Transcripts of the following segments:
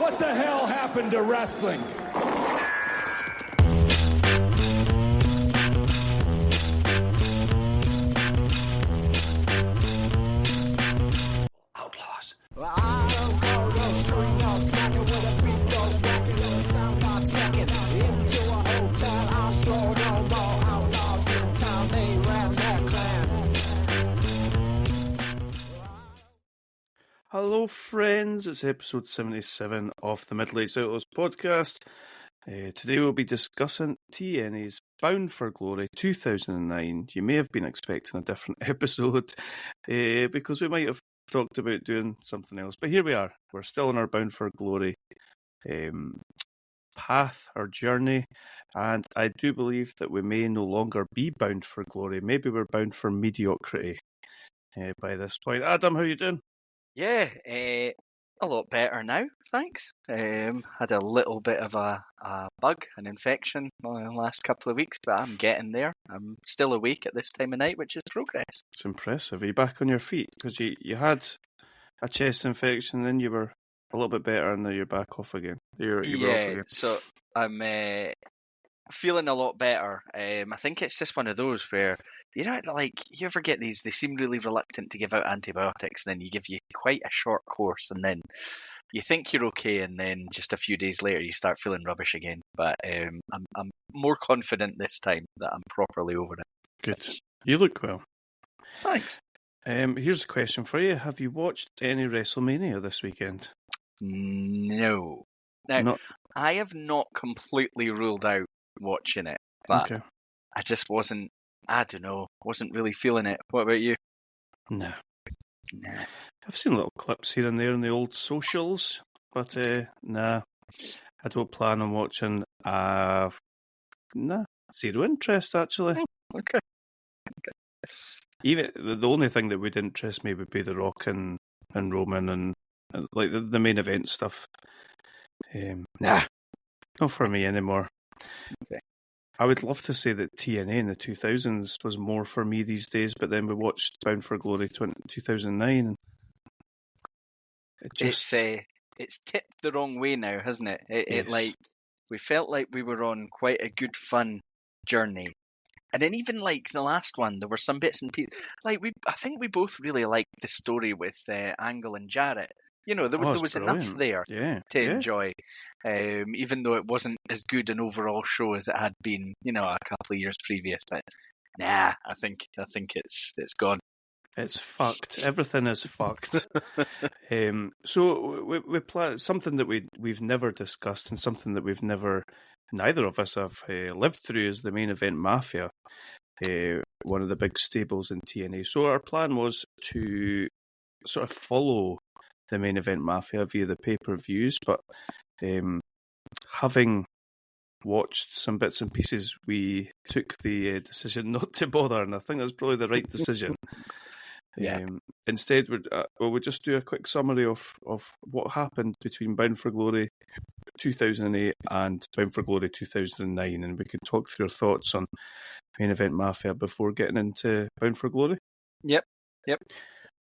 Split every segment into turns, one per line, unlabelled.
What the hell happened to wrestling?
Outlaws.
I don't go no street, no smacking with a beat goes whacking and a sound I'm checking into a hotel. I'll stroll no more outlaws in town. They ran their clan.
Hello, friends. It's episode 77 of the Middle-Aged Outlaws podcast. Today we'll be discussing TNA's Bound for Glory 2009. You may have been expecting a different episode because we might have talked about doing something else. But here we are. We're still on our Bound for Glory path, our journey. And I do believe that we may no longer be bound for glory. Maybe we're bound for mediocrity by this point. Adam, how you doing?
Yeah, a lot better now, thanks. Had a little bit of a bug, an infection the last couple of weeks, but I'm getting there. I'm still awake at this time of night, which is progress.
It's impressive. Are you back on your feet? Because you had a chest infection, then you were a little bit better, and now you're back off again. You're off again.
So I'm feeling a lot better. I think it's just one of those where, you know, like, you ever get these, they seem really reluctant to give out antibiotics, and then you give you quite a short course, and then you think you're okay, and then just a few days later you start feeling rubbish again. But I'm more confident this time that I'm properly over it.
Good. You look well.
Thanks.
Here's a question for you. Have you watched any WrestleMania this weekend?
No. Now, I have not completely ruled out watching it, but
Okay.
I just wasn't really feeling it. What about you?
No.
Nah.
I've seen little clips here and there in the old socials, but nah. I don't plan on watching. Zero interest, actually.
Okay.
Even the only thing that would interest me would be The Rock and Roman and like the main event stuff. Not for me anymore.
Okay.
I would love to say that TNA in the 2000s was more for me these days, but then we watched Bound for Glory 2009. And
it's tipped the wrong way now, hasn't it? It like, we felt like we were on quite a good fun journey. And then even like the last one, there were some bits and pieces. Like I think we both really liked the story with Angle and Jarrett. You know, there was enough there to enjoy, even though it wasn't as good an overall show as it had been, you know, a couple of years previous. But I think it's gone.
It's fucked. Everything is fucked. So we plan something that we've never discussed and something that neither of us have lived through is the Main Event Mafia, one of the big stables in TNA. So our plan was to sort of follow the Main Event Mafia via the pay-per-views, but having watched some bits and pieces, we took the decision not to bother, and I think that's probably the right decision. Instead, we'll just do a quick summary of what happened between Bound for Glory 2008 and Bound for Glory 2009, and we can talk through our thoughts on Main Event Mafia before getting into Bound for Glory.
Yep.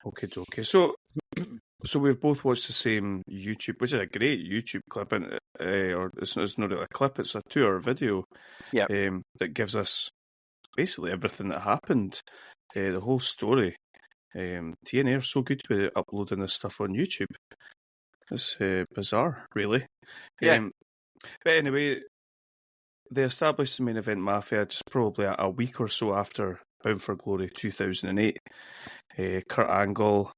Okay. So we've both watched the same YouTube, which is a great YouTube clip, and or it's not really a clip; it's a 2-hour video. That gives us basically everything that happened, the whole story. TNA are so good with uploading this stuff on YouTube. It's bizarre, really.
Yeah.
But anyway, they established the Main Event Mafia just probably a week or so after Bound for Glory 2008. Kurt Angle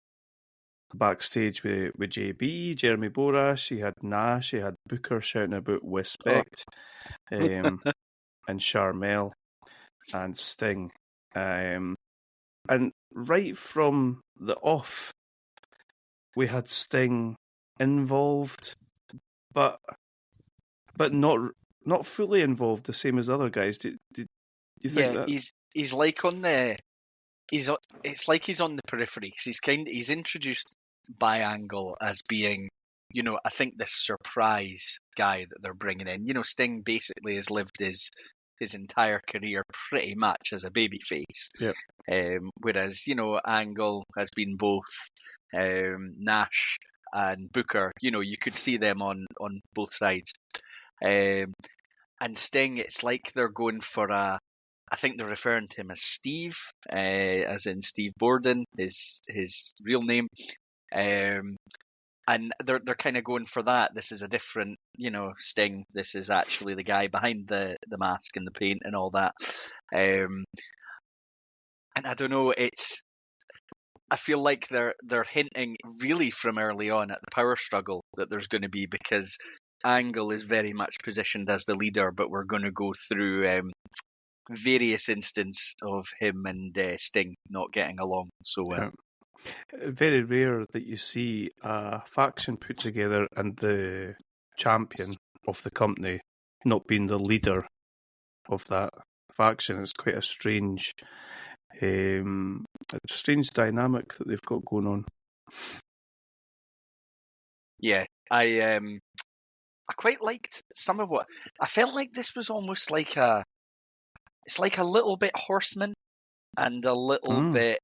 backstage with JB, Jeremy Borash, he had Nash, he had Booker shouting about Respect, and Sharmell, and Sting. And right from the off, we had Sting involved, but not fully involved, the same as other guys. Do you think that?
He's like on the... It's like he's on the periphery. He's introduced by Angle as being, you know, I think this surprise guy that they're bringing in. You know, Sting basically has lived his entire career pretty much as a babyface.
Yep.
Whereas, you know, Angle has been both Nash and Booker, you could see them on both sides. And Sting, it's like they're going for I think they're referring to him as Steve, as in Steve Borden, his real name. And they're kind of going for that. This is a different, Sting. This is actually the guy behind the mask and the paint and all that. And I don't know, I feel like they're hinting really from early on at the power struggle that there's going to be, because Angle is very much positioned as the leader, but we're going to go through various instances of him and Sting not getting along so well.
Very rare that you see a faction put together and the champion of the company not being the leader of that faction. It's quite a strange dynamic that they've got going on.
Yeah, I quite liked some of what I felt like. This was almost like it's like a little bit Horseman and a little bit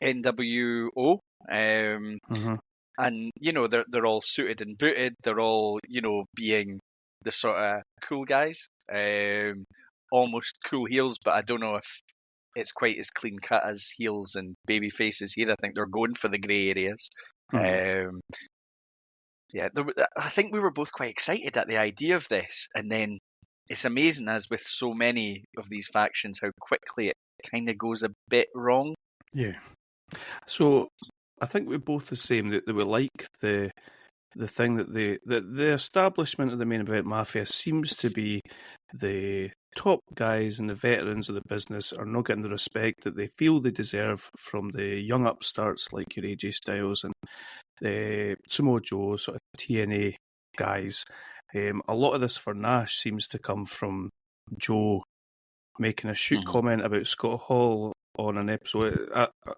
NWO. And they're all suited and booted. They're all being the sort of cool guys, almost cool heels. But I don't know if it's quite as clean cut as heels and baby faces here. I think they're going for the grey areas. Yeah, I think we were both quite excited at the idea of this, and then it's amazing, as with so many of these factions, how quickly it kind of goes a bit wrong.
Yeah. So I think we're both the same, that we like the thing that the establishment of the Main Event Mafia seems to be the top guys and the veterans of the business are not getting the respect that they feel they deserve from the young upstarts like your AJ Styles and the Samoa Joe, sort of TNA guys. A lot of this for Nash seems to come from Joe making a shoot comment about Scott Hall on an episode,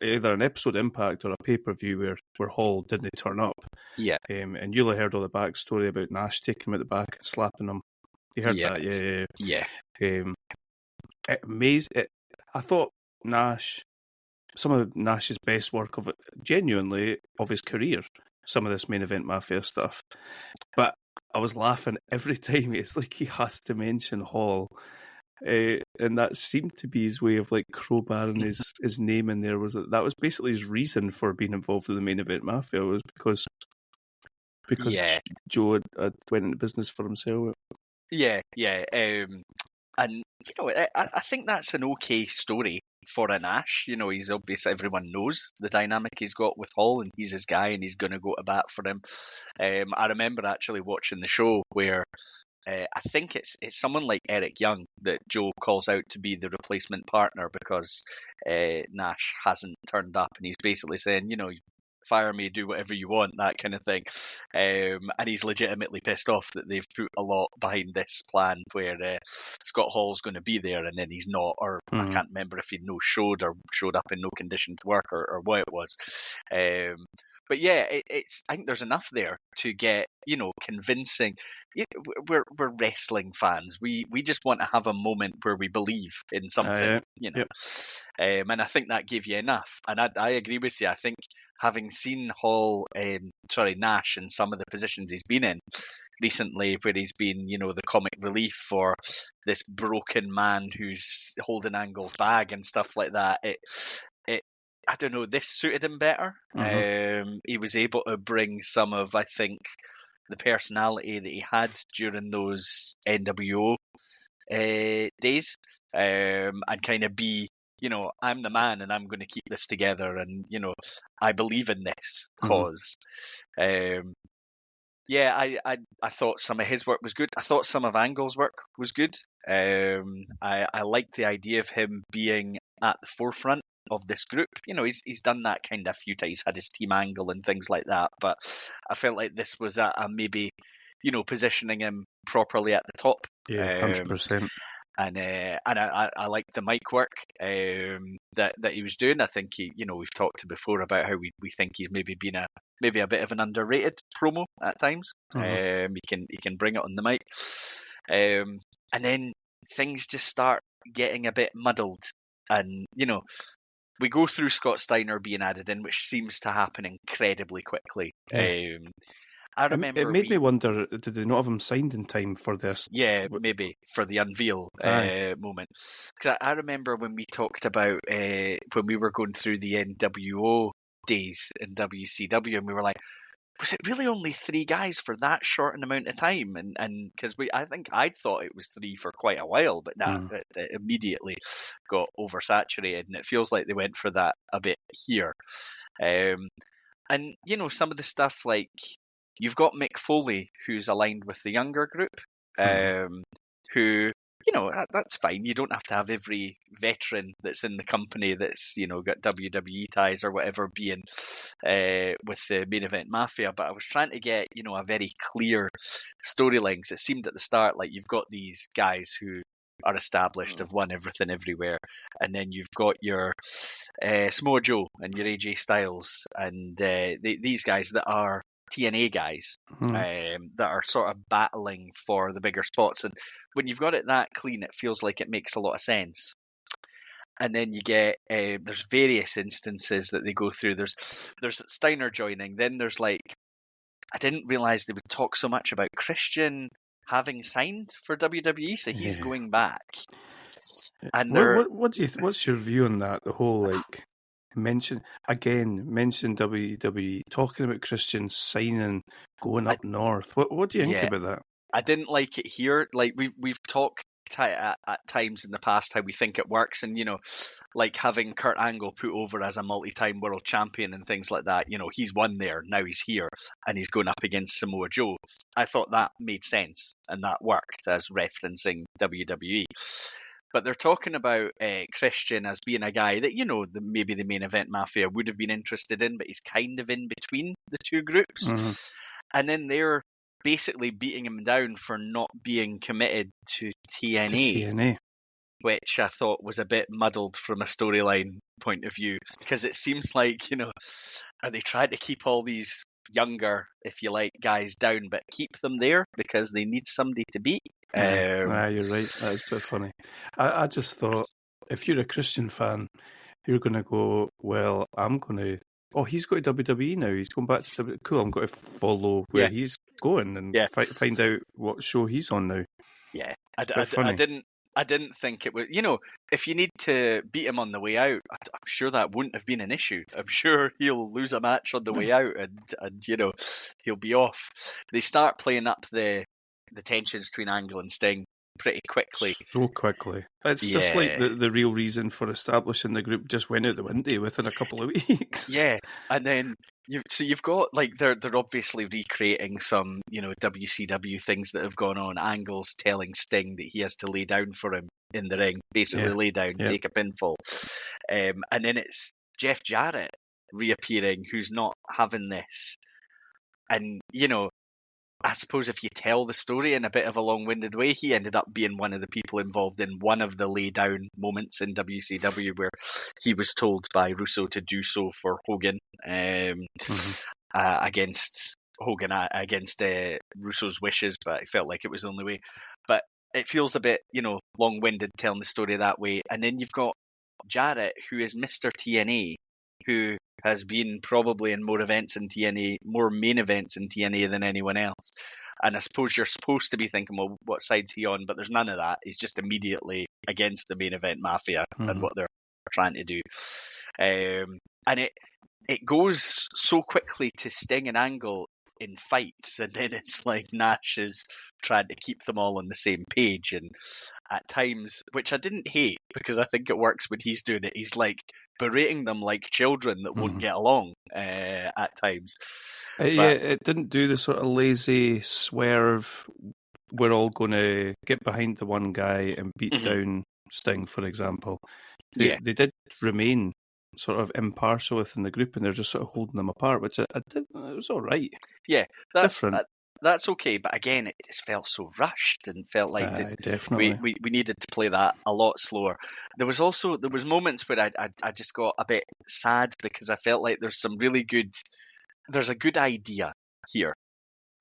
either an episode Impact or a pay-per-view where Hall didn't turn up.
Yeah.
And you'll have heard all the backstory about Nash taking him at the back and slapping him. You heard that? Yeah. I thought Nash, some of Nash's best work of it, genuinely, of his career, some of this Main Event Mafia stuff. But I was laughing every time. It's like he has to mention Hall. And that seemed to be his way of like crowbarring his name in there. That was basically his reason for being involved with the Main Event Mafia, was because Joe had went into business for himself.
Yeah. And I think that's an okay story for a Nash. He's obvious. Everyone knows the dynamic he's got with Hall, and he's his guy, and he's going to go to bat for him. I remember actually watching the show where I think it's someone like Eric Young that Joe calls out to be the replacement partner because Nash hasn't turned up, and he's basically saying, fire me, do whatever you want, that kind of thing. And he's legitimately pissed off that they've put a lot behind this plan where Scott Hall's going to be there and then he's not, or I can't remember if he showed up in no condition to work or what it was. But yeah, I think there's enough there to get, convincing. We're wrestling fans. We just want to have a moment where we believe in something, Yep. And I think that gave you enough. And I agree with you. I think having seen Nash in some of the positions he's been in recently, where he's been, the comic relief for this broken man who's holding Angle's bag and stuff like that, I don't know, this suited him better. He was able to bring some of, I think, the personality that he had during those NWO days, and kind of be, I'm the man and I'm going to keep this together, and, I believe in this cause. I thought some of his work was good. I thought some of Angle's work was good. I liked the idea of him being at the forefront of this group. He's done that kind of a few times, had his team Angle and things like that, but I felt like this was a maybe, positioning him properly at the top.
100%.
And I liked the mic work that he was doing. I think we've talked before about how we think he's maybe been a bit of an underrated promo at times. He can bring it on the mic, and then things just start getting a bit muddled, and we go through Scott Steiner being added in, which seems to happen incredibly quickly.
Yeah.
I remember
it made me wonder, did they not have him signed in time for this?
Yeah, maybe for the unveil moment. Because I remember when we talked about when we were going through the NWO days in WCW, and we were like, was it really only 3 guys for that short an amount of time? And because I think I'd thought it was 3 for quite a while, but it immediately got oversaturated, and it feels like they went for that a bit here. And you know, some of the stuff like you've got Mick Foley, who's aligned with the younger group, who, you know, that's fine. You don't have to have every veteran that's in the company that's, you know, got WWE ties or whatever being with the Main Event Mafia. But I was trying to get, you know, a very clear storyline, because it seemed at the start like you've got these guys who are established, have won everything everywhere, and then you've got your Samoa Joe and your AJ Styles and these guys that are TNA guys that are sort of battling for the bigger spots. And when you've got it that clean, it feels like it makes a lot of sense. And then you get there's various instances that they go through. There's Steiner joining. Then there's like, I didn't realize they would talk so much about Christian having signed for WWE, so he's going back. And
what's your view on that? The whole like mention WWE talking about Christian signing, going up north. What do you think about that?
I didn't like it here. Like we've talked at times in the past how we think it works, and you know, like having Kurt Angle put over as a multi-time world champion and things like that. You know, he's won there, now he's here, and he's going up against Samoa Joe. I thought that made sense and that worked as referencing WWE. But they're talking about Christian as being a guy that, you know, maybe the Main Event Mafia would have been interested in, but he's kind of in between the two groups. And then they're basically beating him down for not being committed to TNA. Which I thought was a bit muddled from a storyline point of view, because it seems like, you know, are they trying to keep all these younger, if you like, guys down, but keep them there because they need somebody to beat?
You're right. That is a bit funny. I just thought, if you're a Christian fan, you're going to go, well, I'm going to... Oh, he's got to WWE now. He's going back to WWE. Cool, I'm going to follow where he's going and find out what show he's on now.
Yeah, I didn't think it was... You know, if you need to beat him on the way out, I'm sure that wouldn't have been an issue. I'm sure he'll lose a match on the way out and you know, he'll be off. They start playing up the tensions between Angle and Sting pretty quickly.
So quickly. It's just like the real reason for establishing the group just went out the window within a couple of weeks.
Yeah, and then you've got, like, they're obviously recreating some, you know, WCW things that have gone on. Angle's telling Sting that he has to lay down for him in the ring, basically lay down, take a pinfall. And then it's Jeff Jarrett reappearing, who's not having this. And, you know, I suppose if you tell the story in a bit of a long-winded way, he ended up being one of the people involved in one of the lay-down moments in WCW where he was told by Russo to do so for Hogan against Russo's wishes, but it felt like it was the only way. But it feels a bit, you know, long-winded telling the story that way. And then you've got Jarrett, who is Mr. TNA, who has been probably in more events in TNA, more main events in TNA than anyone else. And I suppose you're supposed to be thinking, well, what side's he on? But there's none of that. He's just immediately against the Main Event Mafia and what they're trying to do. And it goes so quickly to Sting and Angle in fights, and then it's like Nash is trying to keep them all on the same page, and at times, which I didn't hate because I think it works when he's doing it, he's like berating them like children that won't get along at times.
It didn't do the sort of lazy swerve, we're all going to get behind the one guy and beat down Sting, for example. They did remain sort of impartial within the group, and they're just sort of holding them apart, which it was all right.
Yeah,
different.
That's okay, but again, it just felt so rushed and felt like
definitely
we needed to play that a lot slower. There was moments where I just got a bit sad because I felt like there's a good idea here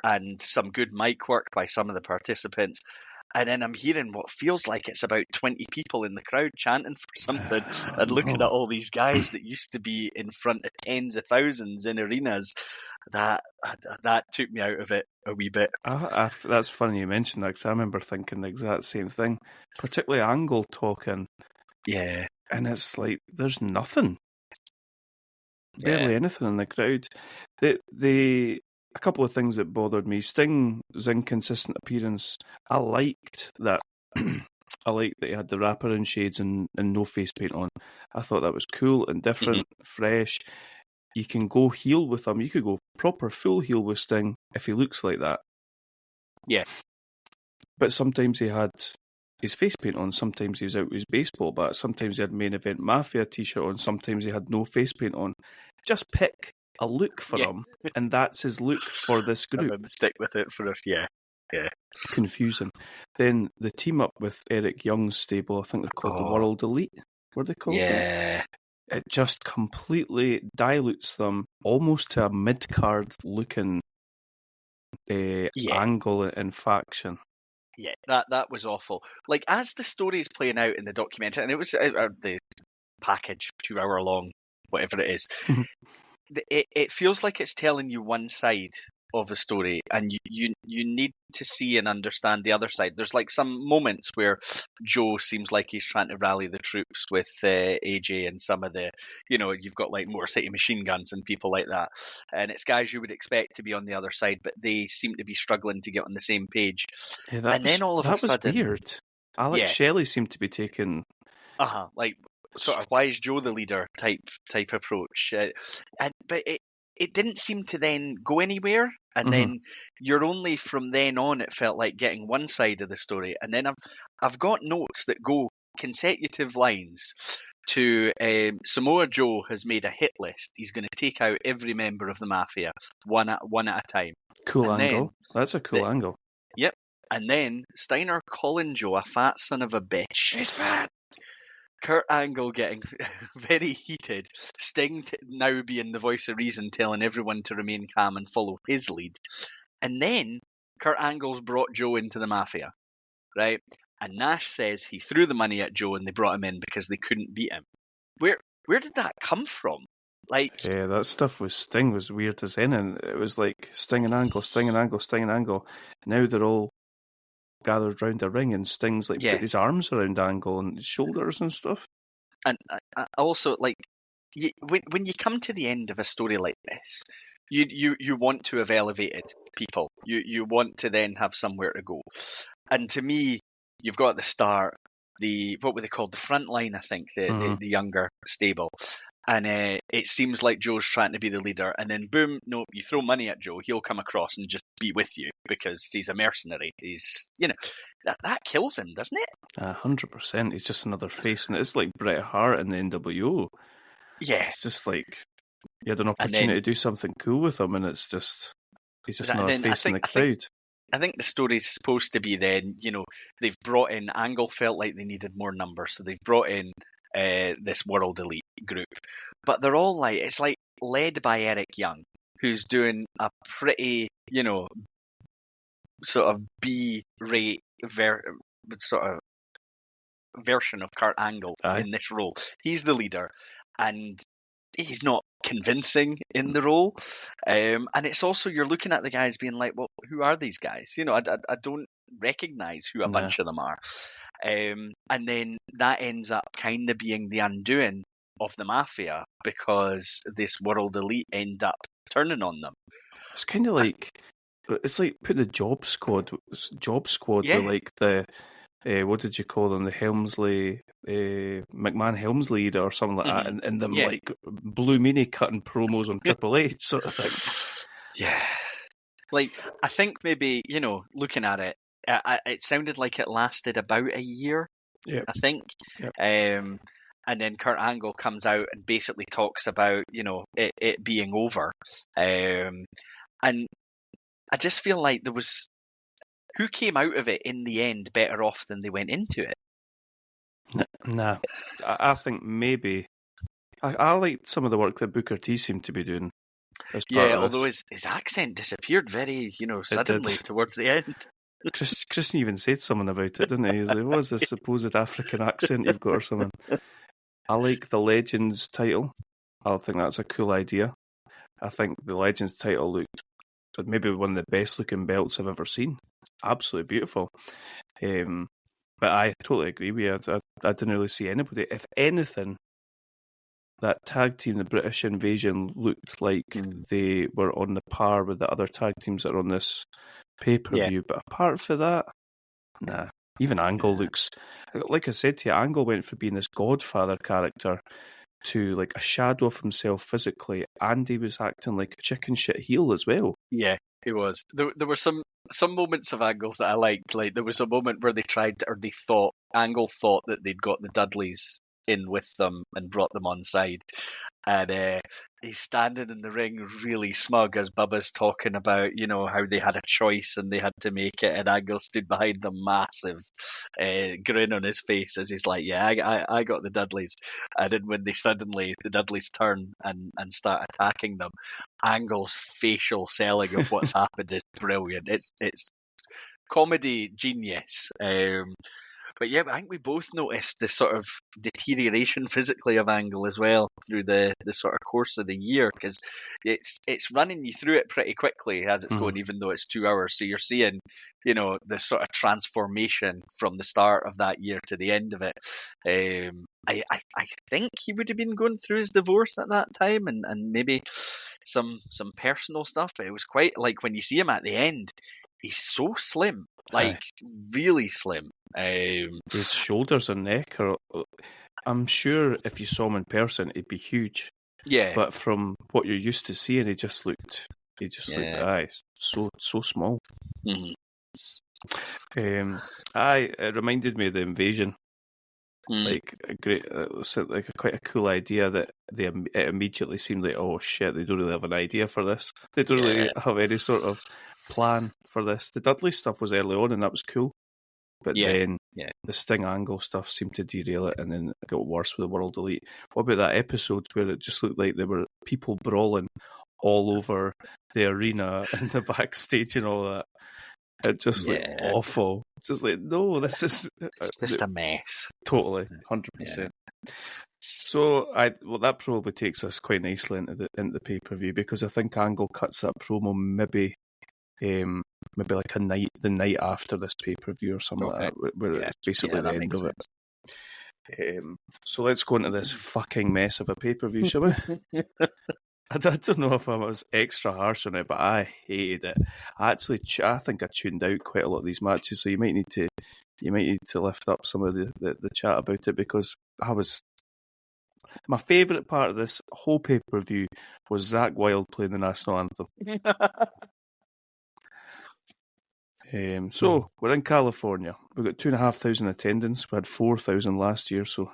and some good mic work by some of the participants, And then I'm hearing what feels like it's about 20 people in the crowd chanting for something, and looking at all these guys that used to be in front of tens of thousands in arenas. That took me out of it a wee bit.
That's funny you mentioned that, because I remember thinking the exact same thing, particularly Angle talking.
Yeah.
And it's like, there's nothing. Barely anything in the crowd. A couple of things that bothered me. Sting's inconsistent appearance. I liked that. I liked that he had the wraparound shades and no face paint on. I thought that was cool and different, fresh. You can go heel with him. You could go proper full heel with Sting if he looks like that.
Yeah.
But sometimes he had his face paint on, sometimes he was out with his baseball bat, sometimes he had Main Event Mafia t-shirt on, sometimes he had no face paint on. Just pick a look for him, and that's his look for this group.
Stick with it for us, yeah.
Confusing. Then the team up with Eric Young's stable, I think they're called the World Elite. What are they called?
Yeah.
It just completely dilutes them almost to a mid-card looking angle and faction.
Yeah, that was awful. Like, as the story's playing out in the documentary, and it was the package, 2 hour long, whatever it is, it feels like it's telling you one side of a story, and you need to see and understand the other side. There's like some moments where Joe seems like he's trying to rally the troops with AJ and some of the, you've got like Motor City Machine Guns and people like that, and it's guys you would expect to be on the other side, but they seem to be struggling to get on the same page.
Yeah,
then all of a sudden,
was weird. Alex Shelley seemed to be taking
like sort of why is Joe the leader type approach, but it didn't seem to then go anywhere, and then you're only from then on, it felt like, getting one side of the story. And then I've got notes that go consecutive lines to Samoa Joe has made a hit list. He's going to take out every member of the Mafia one at a time.
Cool angle. That's a cool angle.
Yep. And then Steiner calling Joe a fat son of a bitch.
He's fat.
Kurt Angle getting very heated, Sting now being the voice of reason, telling everyone to remain calm and follow his lead. And then Kurt Angle's brought Joe into the Mafia, right? And Nash says he threw the money at Joe and they brought him in because they couldn't beat him. Where did that come from? Like,
yeah, that stuff with Sting was weird as in, and it was like Sting and Angle, Sting and Angle, Sting and Angle. Now they're all gathered round a ring, and Sting's like put his arms around Angle and his shoulders and stuff.
And also, like, when you come to the end of a story like this, you want to have elevated people. You want to then have somewhere to go. And to me, you've got at the start what were they called? The front line, I think, the younger stable. And it seems like Joe's trying to be the leader, and then boom, no, you throw money at Joe, he'll come across and just be with you because he's a mercenary. He's, that kills him, doesn't it?
100%. He's just another face, and it's like Bret Hart in the NWO.
Yeah,
it's just like you had an opportunity to do something cool with him, and it's just he's just another face in the crowd.
I think the story's supposed to be then, they've brought in Angle, felt like they needed more numbers, so they've brought in this World Elite group, but they're all like, it's like led by Eric Young, who's doing a pretty, sort of B-rate sort of version of Kurt Angle in this role. He's the leader, and he's not convincing in the role. And it's also, you're looking at the guys being like, well, who are these guys? I don't recognize who a bunch of them are. And then that ends up kind of being the undoing of the Mafia because this World Elite end up turning on them.
It's kind of like, it's like putting the Job Squad with like the, what did you call them? The Helmsley, McMahon Helmsley or something like that, and them like Blue Meanie cutting promos on Triple H sort of thing.
Yeah. Like, I think maybe, looking at it, it sounded like it lasted about a year, I think. Yep. And then Kurt Angle comes out and basically talks about, it being over. And I just feel like there was... Who came out of it in the end better off than they went into it?
Nah. I think maybe... I liked some of the work that Booker T seemed to be doing.
Yeah, although his accent disappeared very, suddenly towards the end.
Christian even said something about it, didn't he? He's like, "What's this supposed African accent you've got or something?" I like the Legends title. I think that's a cool idea. I think the Legends title looked maybe one of the best looking belts I've ever seen. Absolutely beautiful. But I totally agree with you. I didn't really see anybody. If anything, that tag team, the British Invasion, looked like they were on the par with the other tag teams that are on this pay-per-view.
Yeah.
But apart from that, nah. Even Angle looks... Like I said to you, Angle went from being this Godfather character to like a shadow of himself physically, and he was acting like a chicken shit heel as well.
Yeah, he was. There were some moments of Angles that I liked. Like there was a moment where Angle thought that they'd got the Dudleys in with them and brought them on side, and he's standing in the ring really smug as Bubba's talking about, you know, how they had a choice and they had to make it, and Angle stood behind them, massive grin on his face as he's like, yeah, I got the Dudleys. And then when the Dudleys turn and start attacking them, Angle's facial selling of what's happened is brilliant. It's comedy genius. But yeah, I think we both noticed the sort of deterioration physically of Angle as well through the sort of course of the year, because it's running you through it pretty quickly as it's going, even though it's 2 hours. So you're seeing, you know, the sort of transformation from the start of that year to the end of it. I think he would have been going through his divorce at that time and maybe some personal stuff. But it was quite like when you see him at the end, he's so slim, like really slim.
His shoulders and neck are... I'm sure if you saw him in person, he'd be huge.
Yeah.
But from what you're used to seeing, he just looked so small.
Mm-hmm.
It reminded me of the Invasion. Like a great, quite a cool idea that it immediately seemed like, oh shit, they don't really have an idea for this. They don't really have any sort of plan for this. The Dudley stuff was early on, and that was cool. But then the Sting Angle stuff seemed to derail it, and then it got worse with the World Elite. What about that episode where it just looked like there were people brawling all over the arena and the backstage and all that? It just looked awful. It's just like, no, this is
just a mess.
Totally, 100%. Yeah. So that probably takes us quite nicely into the pay-per-view, because I think Angle cuts that promo maybe like the night after this pay-per-view or something like that, where it's basically the end of it. So let's go into this fucking mess of a pay-per-view, shall we? I don't know if I was extra harsh on it, but I hated it. I think I tuned out quite a lot of these matches, so you might need to lift up some of the chat about it, because my favourite part of this whole pay-per-view was Zakk Wylde playing the national anthem. So we're in California. We've got 2,500 attendance. We had 4,000 last year, so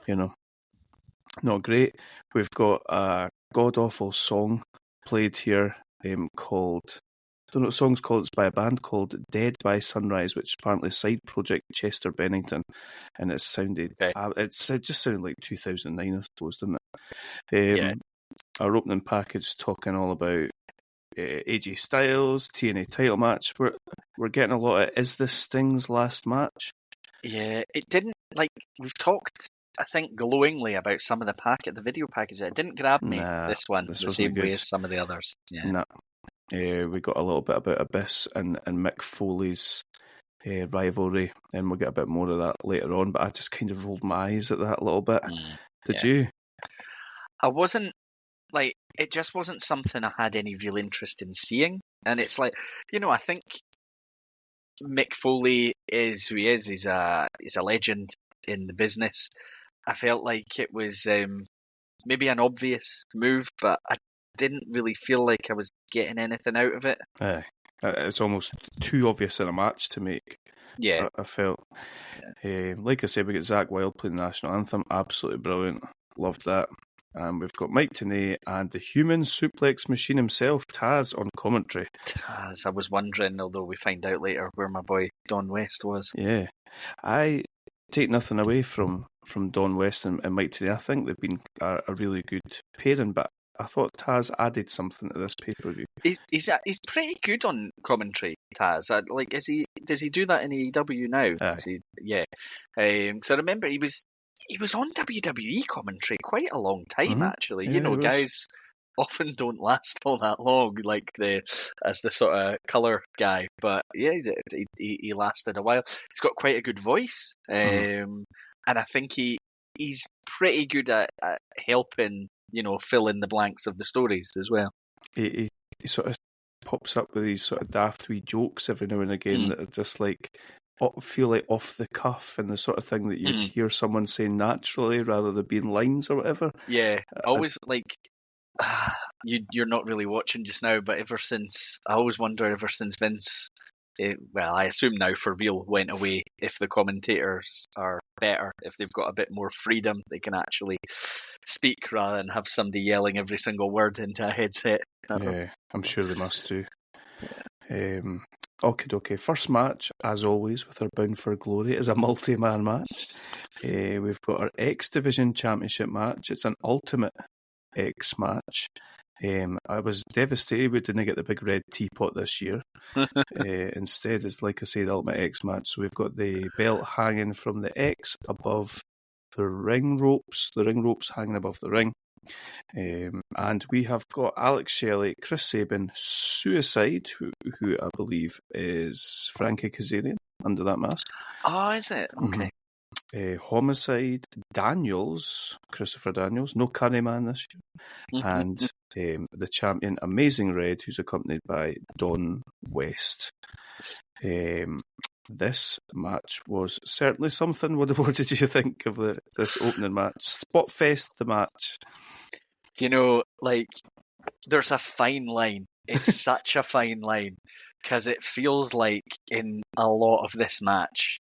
you know, not great. We've got a god-awful song played here called... I don't know what the song's called. It's by a band called Dead by Sunrise, which is apparently side project Chester Bennington, and it sounded... It just sounded like 2009, I suppose, didn't it? Our opening package talking all about AJ Styles, TNA title match. We're getting a lot of, is this Sting's last match?
Yeah, it didn't, like, we've talked, I think, glowingly about some of the video package. It didn't grab me, this one, the same way as some of the others. Yeah.
We got a little bit about Abyss and Mick Foley's rivalry, and we'll get a bit more of that later on, but I just kind of rolled my eyes at that a little bit. Did you? I
wasn't, like, it just wasn't something I had any real interest in seeing. And it's like, you know, I think Mick Foley is who he is. He's a legend in the business. I felt like it was maybe an obvious move, but I didn't really feel like I was getting anything out of it.
It's almost too obvious in a match to make.
Yeah.
I felt. Like I said, we got Zakk Wylde playing the national anthem. Absolutely brilliant. Loved that. We've got Mike Tenay and the human suplex machine himself, Taz, on commentary.
Taz, I was wondering, although we find out later where my boy Don West was.
Yeah. I take nothing away from Don West and Mike Tenay. I think they've been a really good pairing, but I thought Taz added something to this pay-per-view.
He's pretty good on commentary, Taz. does he do that in AEW now?
Aye.
Yeah. Because I remember he was on WWE commentary quite a long time, actually.
Yeah,
You know,
he was.
guys often don't last all that long, like as the sort of colour guy. But yeah, he lasted a while. He's got quite a good voice, and I think he's pretty good at helping, fill in the blanks of the stories as well.
He sort of pops up with these sort of daft wee jokes every now and again that are just like feel like off the cuff and the sort of thing that you'd hear someone say naturally rather than being lines or whatever.
Yeah, always like. You're not really watching just now, but I always wonder ever since Vince, well, I assume now for real, went away, if the commentators are better, if they've got a bit more freedom, they can actually speak rather than have somebody yelling every single word into a headset.
Yeah, I'm sure they must do. Okay. First match, as always, with our Bound for Glory, is a multi-man match. We've got our X Division Championship match. It's an Ultimate X match. I was devastated we didn't get the big red teapot this year. Instead, it's like I say, the Ultimate X match. So we've got the belt hanging from the X above the ring ropes hanging above the ring. And we have got Alex Shelley, Chris Sabin, Suicide, who I believe is Frankie Kazarian under that mask.
Oh, is it? Okay.
Homicide, Christopher Daniels, no Curryman this year, and the champion Amazing Red, who's accompanied by Don West. This match was certainly something. What did you think of this opening match? Spotfest the match.
There's a fine line. It's such a fine line, because it feels like in a lot of this match,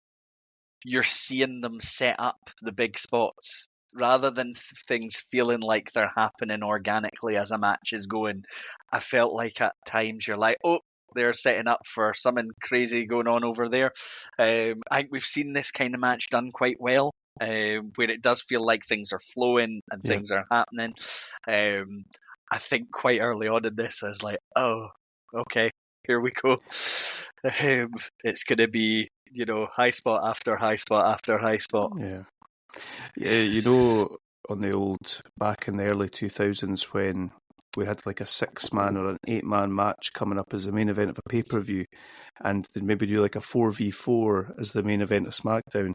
you're seeing them set up the big spots rather than things feeling like they're happening organically as a match is going. I felt like at times you're like, oh, they're setting up for something crazy going on over there. I think we've seen this kind of match done quite well, where it does feel like things are flowing and things are happening. I think quite early on in this, I was like, oh, okay, here we go. It's going to be, high spot after high spot after high spot.
Yeah, on the old, back in the early 2000s when we had like a 6-man or an 8-man match coming up as the main event of a pay-per-view, and they'd maybe do like a 4v4 as the main event of SmackDown,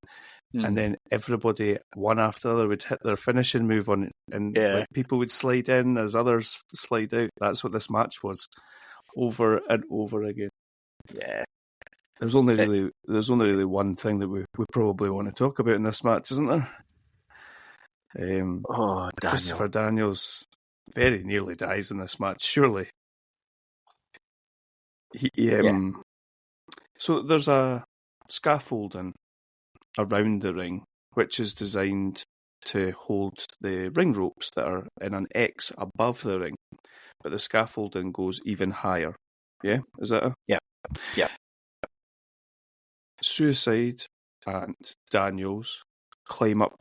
and then everybody, one after the other, would hit their finishing move on it, and like, people would slide in as others slide out. That's what this match was, over and over again.
Yeah.
There's only really one thing that we probably want to talk about in this match, isn't there? Christopher Daniels very nearly dies in this match, surely. So there's a scaffolding around the ring, which is designed to hold the ring ropes that are in an X above the ring, but the scaffolding goes even higher. Yeah, is that it?
Yeah.
Suicide and Daniels climb up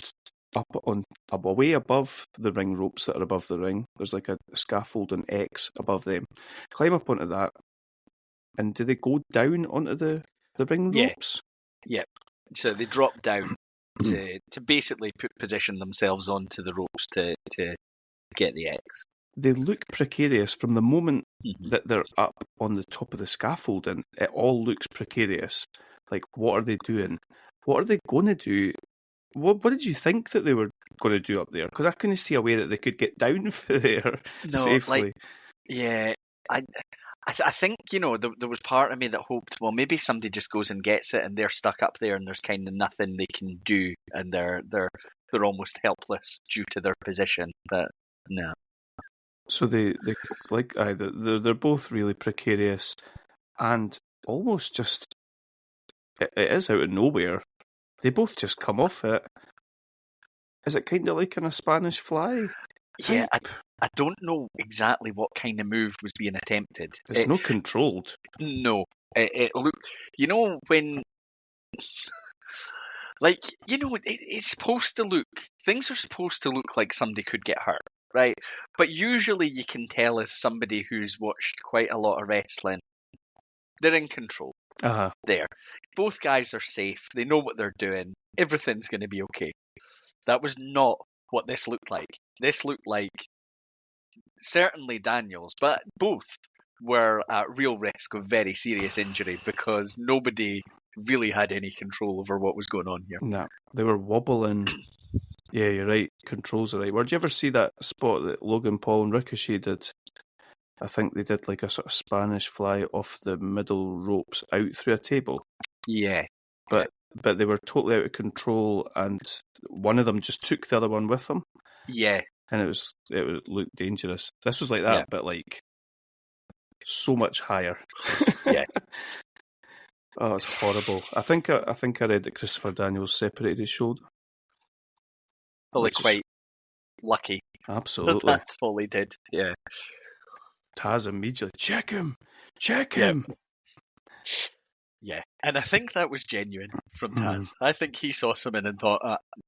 way above the ring ropes that are above the ring. There's like a scaffolding X above them. Climb up onto that, and do they go down onto the ring ropes?
Yeah. So they drop down to basically position themselves onto the ropes to get the X.
They look precarious from the moment that they're up on the top of the scaffolding. It all looks precarious. Like, what are they doing? What are they going to do? What did you think that they were going to do up there? Because I couldn't see a way that they could get down there safely.
I think, there was part of me that hoped, well, maybe somebody just goes and gets it and they're stuck up there and there's kind of nothing they can do and they're almost helpless due to their position. But no.
So they're both really precarious and almost just, it is out of nowhere. They both just come off it. Is it kind of like in a Spanish fly?
Yeah, I don't know exactly what kind of move was being attempted.
It's not controlled.
No. It looked, when... it's supposed to look... Things are supposed to look like somebody could get hurt, right? But usually you can tell as somebody who's watched quite a lot of wrestling, they're in control. there. Both guys are safe. They know what they're doing. Everything's going to be okay. That was not what this looked like. This looked like certainly Daniels, but both were at real risk of very serious injury because nobody really had any control over what was going on here.
No, they were wobbling. Yeah, you're right. Controls are right. Did you ever see that spot that Logan Paul and Ricochet did? I think they did like a sort of Spanish fly off the middle ropes out through a table.
Yeah.
But they were totally out of control, and one of them just took the other one with them.
Yeah.
And it looked dangerous. This was like that, but like so much higher.
Yeah.
Oh, it's horrible. I think I read that Christopher Daniels separated his shoulder.
Probably quite lucky.
Absolutely.
That's all he did. Yeah.
Taz immediately, check him.
Yeah, and I think that was genuine from Taz. I think he saw something and thought,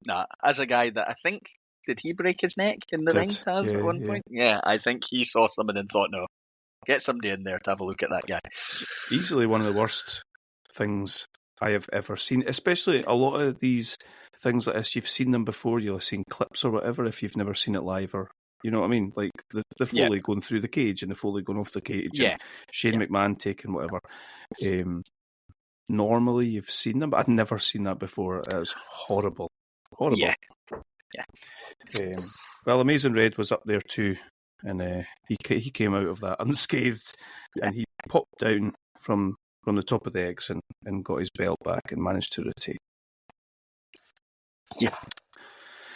nah, as a guy that I think, did he break his neck in the ring, Taz, at one point? Yeah, I think he saw something and thought, no, get somebody in there to have a look at that guy.
Easily one of the worst things I have ever seen, especially a lot of these things like this, you've seen them before, you'll have seen clips or whatever if you've never seen it live, or you know what I mean, like the Foley going through the cage and the Foley going off the cage, and Shane McMahon taking whatever. Normally you've seen them, but I'd never seen that before. It was horrible.
Yeah.
Well, Amazing Red was up there too, and he came out of that unscathed, and he popped down from the top of the X and got his belt back and managed to retain.
Yeah.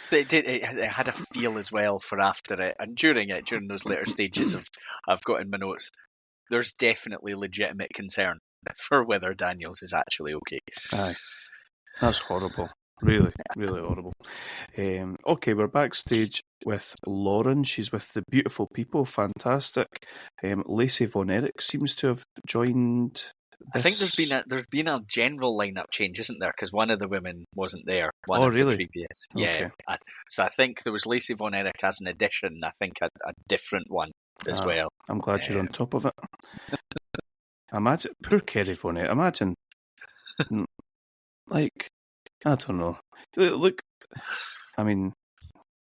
It had a feel as well for after it, and during those later stages I've got in my notes, there's definitely legitimate concern for whether Daniels is actually okay.
Aye. That's horrible. Really, really horrible. Okay, we're backstage with Lauren. She's with the Beautiful People. Fantastic. Lacey Von Erich seems to have joined.
I think there's been a general lineup change, isn't there? Because one of the women wasn't there.
Really?
The previous.
Okay.
Yeah. So I think there was Lacey Von Erich as an addition. I think a different one as well.
I'm glad you're on top of it. Imagine poor Kerry Von Erich. Imagine, like, I don't know. Look, I mean,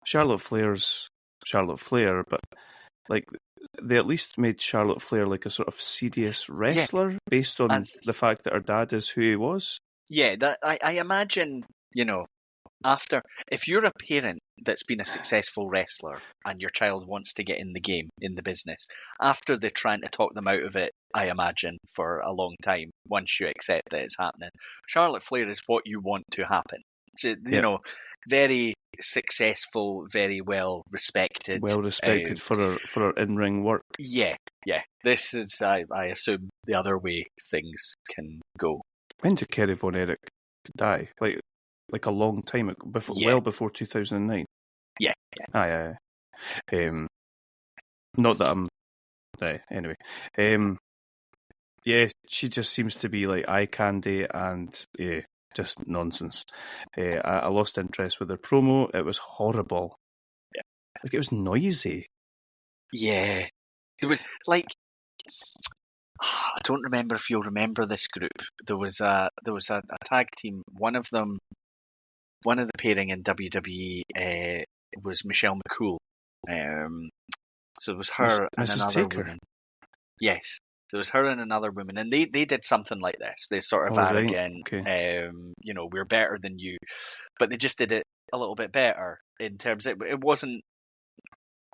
Charlotte Flair's Charlotte Flair, but like they at least made Charlotte Flair like a sort of serious wrestler based on the fact that her dad is who he was.
Yeah, that I imagine, after, if you're a parent that's been a successful wrestler and your child wants to get in the game, in the business, after they're trying to talk them out of it, I imagine, for a long time, once you accept that it's happening, Charlotte Flair is what you want to happen. So, very successful, very well respected.
Well respected for her in-ring work.
Yeah. This is, I assume, the other way things can go.
When did Kerry Von Erich die? Like a long time ago, well before 2009.
Yeah.
Aye. Not that I'm. Right. Anyway. Yeah, she just seems to be like eye candy and just nonsense. I lost interest with her promo. It was horrible.
Yeah.
Like it was noisy.
Yeah. There was like. I don't remember if you'll remember this group. There was a tag team. One of the pairing in WWE was Michelle McCool. So it was her and
Mrs.
another
Taker.
woman. Yes, there was her and another woman, and they did something like this. They sort of arrogant,
right. Okay.
We're better than you, but they just did it a little bit better in terms of it wasn't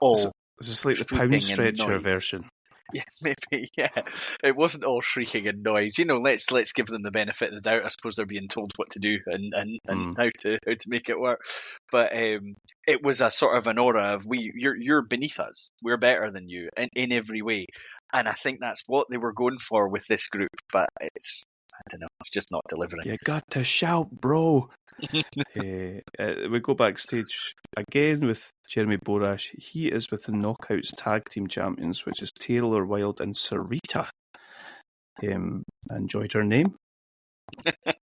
all.
This is like the Pound Stretcher version.
Yeah, maybe. Yeah, it wasn't all shrieking and noise. Let's give them the benefit of the doubt. I suppose they're being told what to do and how to make it work. But it was a sort of an aura of you're beneath us. We're better than you in every way. And I think that's what they were going for with this group. But it's just not delivering.
You got to shout, bro. We go backstage again with Jeremy Borash. He is with the Knockouts Tag Team Champions, which is Taylor Wilde and Sarita. I enjoyed her name.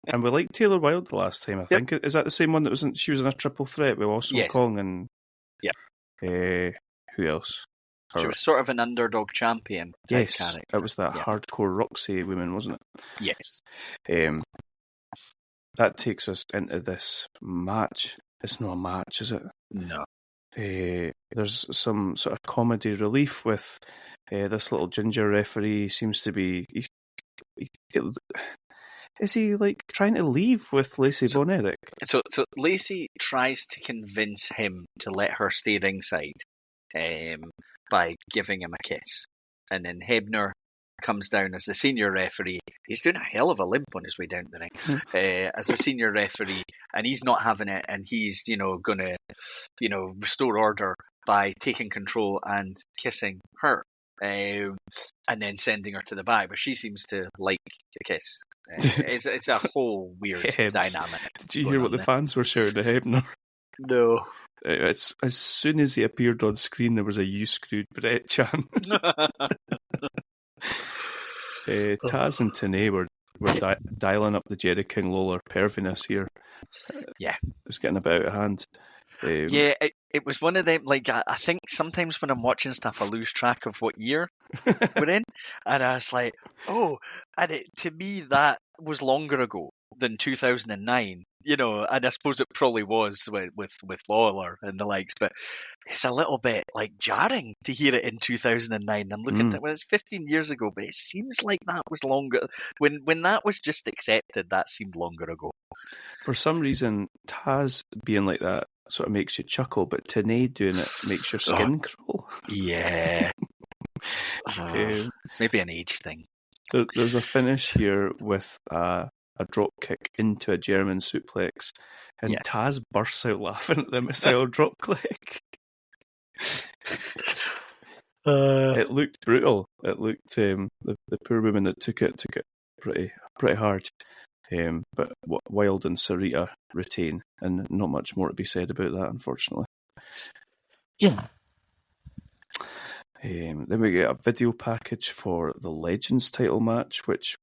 And we liked Taylor Wilde the last time, I think. Is that the same one that she was in a triple threat with Awesome Kong and...
Yeah.
Who else?
She was sort of an underdog champion type
Yes,
character.
it was that hardcore Roxy woman, wasn't it?
Yes.
That takes us into this match. It's not a match, is it?
No.
There's some sort of comedy relief with this little ginger referee. Seems to be... Is he like trying to leave with Lacey Von Erich?
So Lacey tries to convince him to let her stay ringside by giving him a kiss. And then Hebner comes down as the senior referee. He's doing a hell of a limp on his way down the ring as the senior referee, and he's not having it, and he's going to restore order by taking control and kissing her. And then sending her to the back, but she seems to like the kiss. It's a whole weird dynamic.
Did you hear what the fans were shouting at Hebner?
No.
It's as soon as he appeared on screen, there was a "You screwed Brett" chant. Taz and TNA were dialing up the Jerry King Lawler perviness here.
Yeah,
it was getting a bit out of hand.
It was one of them. Like I think sometimes when I'm watching stuff, I lose track of what year we're in, and I was like, oh, and to me that was longer ago than 2009. And I suppose it probably was with Lawler and the likes, but it's a little bit like jarring to hear it in 2009. I'm looking at it's 15 years ago, but it seems like that was longer. When that was just accepted, that seemed longer ago.
For some reason, Taz being like that sort of makes you chuckle, but TNA doing it makes your skin crawl.
Yeah. It's maybe an age thing.
There's a finish here with a drop kick into a German suplex, and Taz bursts out laughing at the missile drop click. It looked brutal. It looked the poor woman that took it pretty hard. But Wilde and Sarita retain, and not much more to be said about that, unfortunately.
Yeah.
Then we get a video package for the Legends title match, which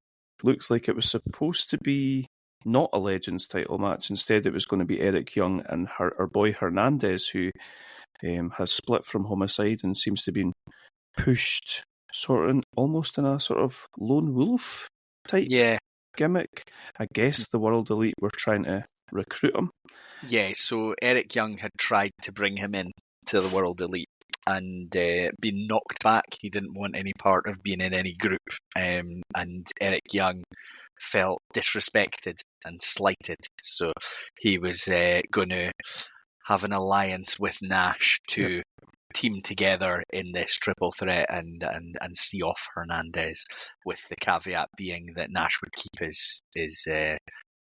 looks like it was supposed to be not a Legends title match. Instead, it was going to be Eric Young and our boy Hernandez, who has split from Homicide and seems to be pushed almost in a sort of lone wolf type gimmick. I guess the World Elite were trying to recruit him.
Yeah, so Eric Young had tried to bring him in to the World Elite and been knocked back. He didn't want any part of being in any group. And Eric Young felt disrespected and slighted. So he was going to have an alliance with Nash to team together in this triple threat and see off Hernandez, with the caveat being that Nash would keep his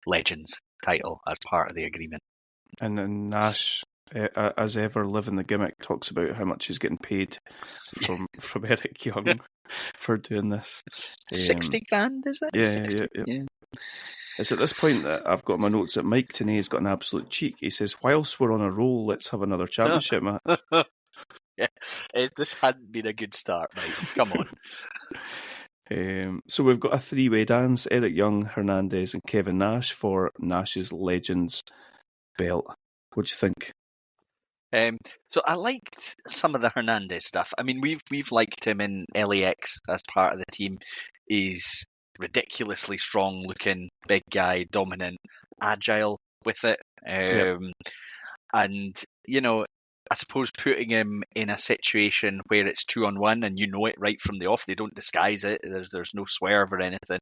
Legends title as part of the agreement.
And then Nash, as ever, living the gimmick, talks about how much he's getting paid from Eric Young for doing this.
60 grand, is it?
Yeah. It's at this point that I've got my notes that Mike Tenay's got an absolute cheek. He says, whilst we're on a roll, let's have another championship match.
Yeah, this hadn't been a good start, Mike. Come on.
So we've got a three-way dance: Eric Young, Hernandez, and Kevin Nash for Nash's Legends belt. What do you think?
So I liked some of the Hernandez stuff. I mean, we've liked him in LAX as part of the team. He's ridiculously strong looking, big guy, dominant, agile with it. And I suppose putting him in a situation where it's 2-on-1 and it right from the off, they don't disguise it. There's no swerve or anything.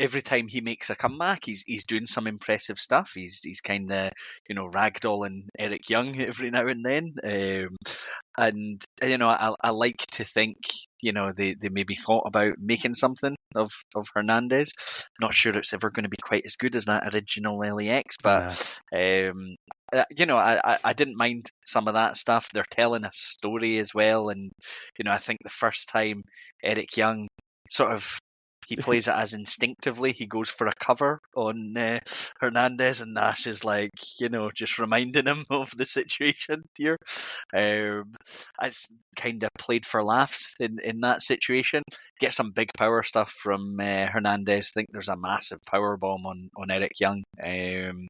Every time he makes a comeback, he's doing some impressive stuff. He's kind of ragdolling Eric Young every now and then. And I like to think they maybe thought about making something of Hernandez. I'm not sure it's ever going to be quite as good as that original LAX, but I didn't mind some of that stuff. They're telling a story as well, and I think the first time Eric Young he plays it as instinctively. He goes for a cover on Hernandez, and Nash is like, just reminding him of the situation here. It's kind of played for laughs in that situation. Get some big power stuff from Hernandez. I think there's a massive power bomb on Eric Young, and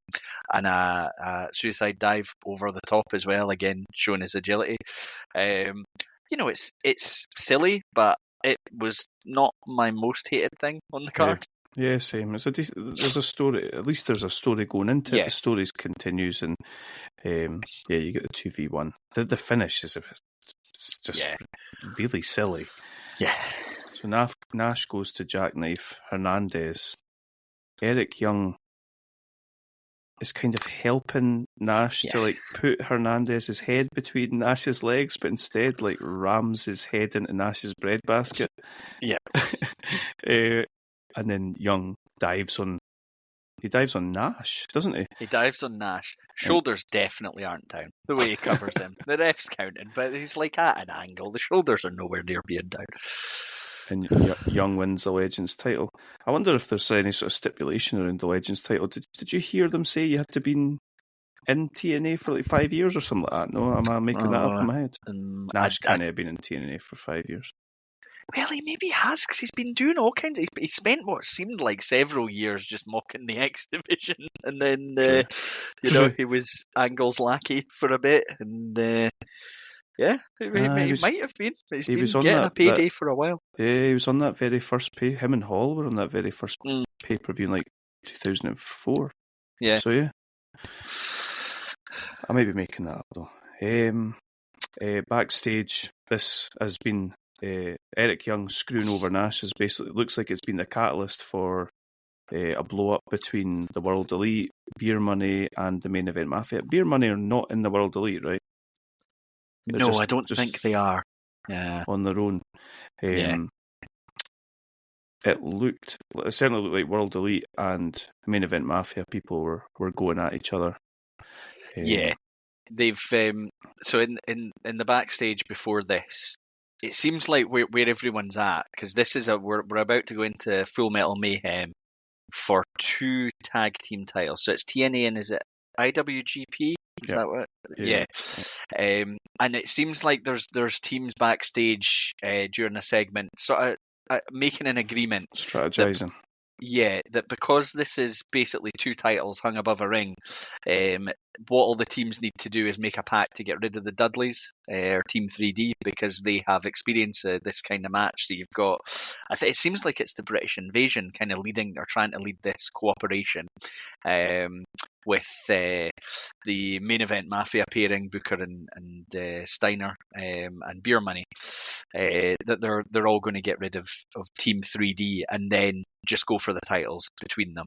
a suicide dive over the top as well, again showing his agility. it's silly, but it was not my most hated thing on the card.
Yeah, same. There's a story. At least there's a story going into it. The story continues, and you get the 2v1. The finish is just really silly.
Yeah.
So Nash goes to jackknife Hernandez. Eric Young is kind of helping Nash to put Hernandez's head between Nash's legs, but instead rams his head into Nash's breadbasket.
Yeah.
And then Young dives on Nash, doesn't he?
He dives on Nash. Shoulders definitely aren't down, the way he covers him. The ref's counted, but he's at an angle. The shoulders are nowhere near being down.
And Young wins the Legends title. I wonder if there's any sort of stipulation around the Legends title. Did you hear them say you had to be in TNA for 5 years or something like that? No, am I making that up in my head? Nash can't have been in TNA for 5 years.
Well, he maybe has, because he's been doing all kinds of... He spent what seemed like several years just mocking the X Division, and then, he was Angle's lackey for a bit, and... he might have been. He's been getting a payday for a while.
Yeah, he was on that very first pay. Him and Hall were on that very first pay-per-view in 2004.
Yeah.
So, yeah. I might be making that up, though. Backstage, this has been... Eric Young screwing over Nash looks like it's been the catalyst for a blow-up between the World Elite, Beer Money, and the Main Event Mafia. Beer Money are not in the World Elite, right?
No, I don't think they are. Yeah.
On their own. It certainly looked like World Elite and Main Event Mafia people were going at each other.
They've so in the backstage before this, it seems like where everyone's at, because this is we're about to go into Full Metal Mayhem for 2 tag team titles. So it's TNA and is it IWGP? Is that what? Yeah. And it seems like there's teams backstage during a segment sort of making an agreement,
strategizing.
That because this is basically 2 titles hung above a ring, what all the teams need to do is make a pact to get rid of the Dudleys or Team 3D, because they have experience of this kind of match. So you've got, it seems like it's the British Invasion kind of leading or trying to lead this cooperation with the Main Event Mafia pairing, Booker and Steiner and Beer Money, that they're all going to get rid of Team 3D and then just go for the titles between them.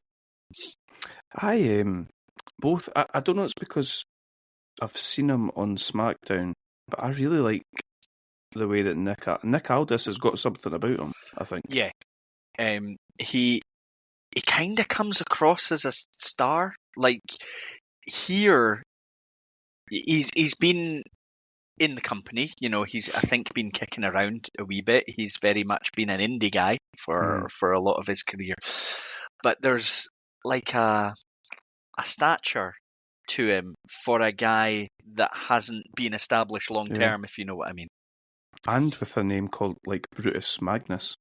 I don't know, it's because I've seen him on SmackDown, but I really like the way that Nick Aldis has got something about him, I think.
Yeah. He kind of comes across as a star. Like, here, he's been in the company, he's, I think, been kicking around a wee bit. He's very much been an indie guy for a lot of his career. But there's like a stature to him for a guy that hasn't been established long term, if you know what I mean.
And with a name called Brutus Magnus.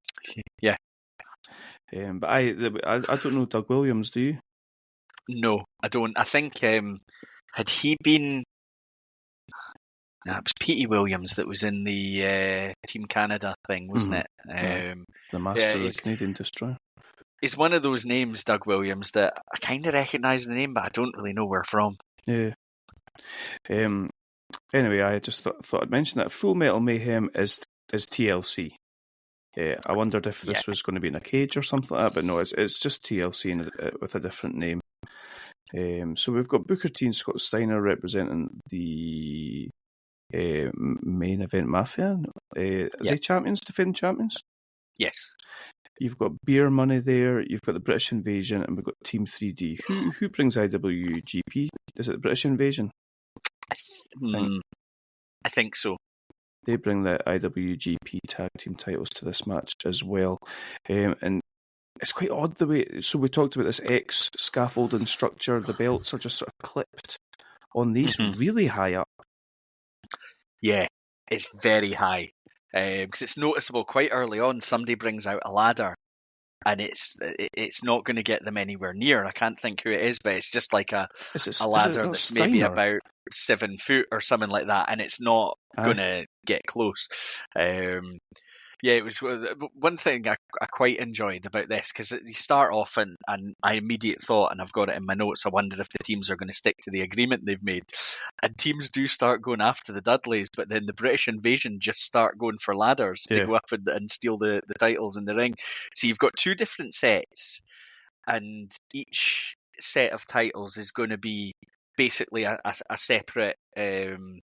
Yeah.
But I don't know Doug Williams, do you?
No, I don't. I think had he been... No, it was Petey Williams that was in the Team Canada thing, wasn't it?
The master of the Canadian Destroyer. It's
one of those names, Doug Williams, that I kind of recognise the name, but I don't really know where from.
Yeah. Anyway, I just thought I'd mention that Full Metal Mayhem is TLC. I wondered if this was going to be in a cage or something like that, but no, it's just TLC with a different name. So we've got Booker T and Scott Steiner representing the Main Event Mafia. Are they champions, defending champions?
Yes.
You've got Beer Money there, you've got the British Invasion, and we've got Team 3D. Who brings IWGP? Is it the British Invasion?
I think so.
They bring the IWGP tag team titles to this match as well. And it's quite odd the way... So we talked about this X scaffolding structure. The belts are just sort of clipped on these really high up.
Yeah, it's very high. Because it's noticeable quite early on. Somebody brings out a ladder, and it's not going to get them anywhere near. I can't think who it is, but it's just like a ladder that's maybe about... 7 foot or something like that, and it's not going to get close. Yeah, it was one thing I quite enjoyed about this, because you start off and I immediately thought, and I've got it in my notes, I wonder if the teams are going to stick to the agreement they've made. And teams do start going after the Dudleys, but then the British Invasion just start going for ladders to go up and steal the titles in the ring. So you've got 2 different sets, and each set of titles is going to be basically a separate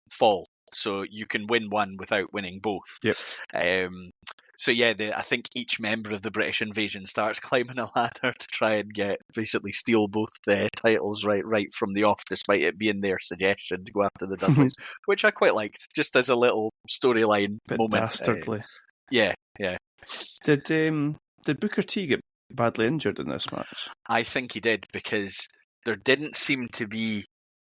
fall. So you can win one without winning both.
Yep.
So yeah, I think each member of the British Invasion starts climbing a ladder to try and basically steal both the titles right from the off, despite it being their suggestion to go after the Dudleys, which I quite liked, just as a little storyline moment.
Dastardly.
Yeah.
Did Booker T get badly injured in this match?
I think he did, because there didn't seem to be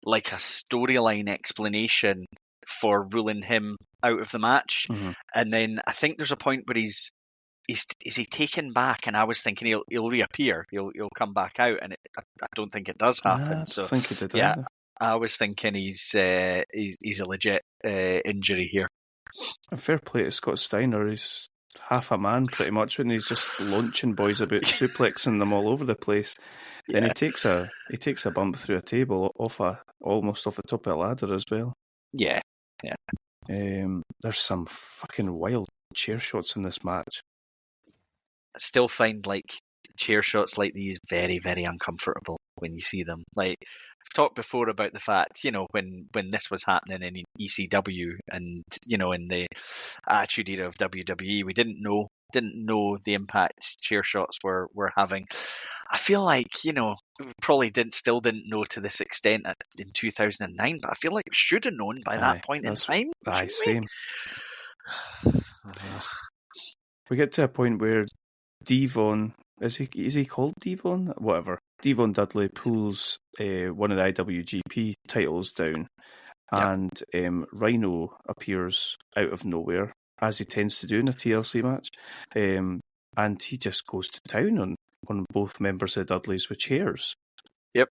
like a storyline explanation for ruling him out of the match. And then I think there's a point where is he taken back, and I was thinking he'll reappear, he'll come back out, and I don't think it does happen.
I think he did.
Yeah, I was thinking he's a legit injury here.
A fair play to Scott Steiner. He's half a man pretty much when he's just launching boys about, suplexing them all over the place. Then he takes a bump through a table almost off the top of a ladder as well.
Yeah.
There's some fucking wild chair shots in this match.
I still find like chair shots like these very, very uncomfortable when you see them. Like, I've talked before about the fact, when this was happening in ECW and, in the Attitude Era of WWE, we didn't know the impact chair shots were having. I feel like, we probably still didn't know to this extent in 2009, but I feel like we should have known by that point in time.
Same. We get to a point where Devon, is he called Devon? Whatever. Devon Dudley pulls one of the IWGP titles down, and Rhino appears out of nowhere, as he tends to do in a TLC match, and he just goes to town on both members of Dudley's with chairs.
Yep.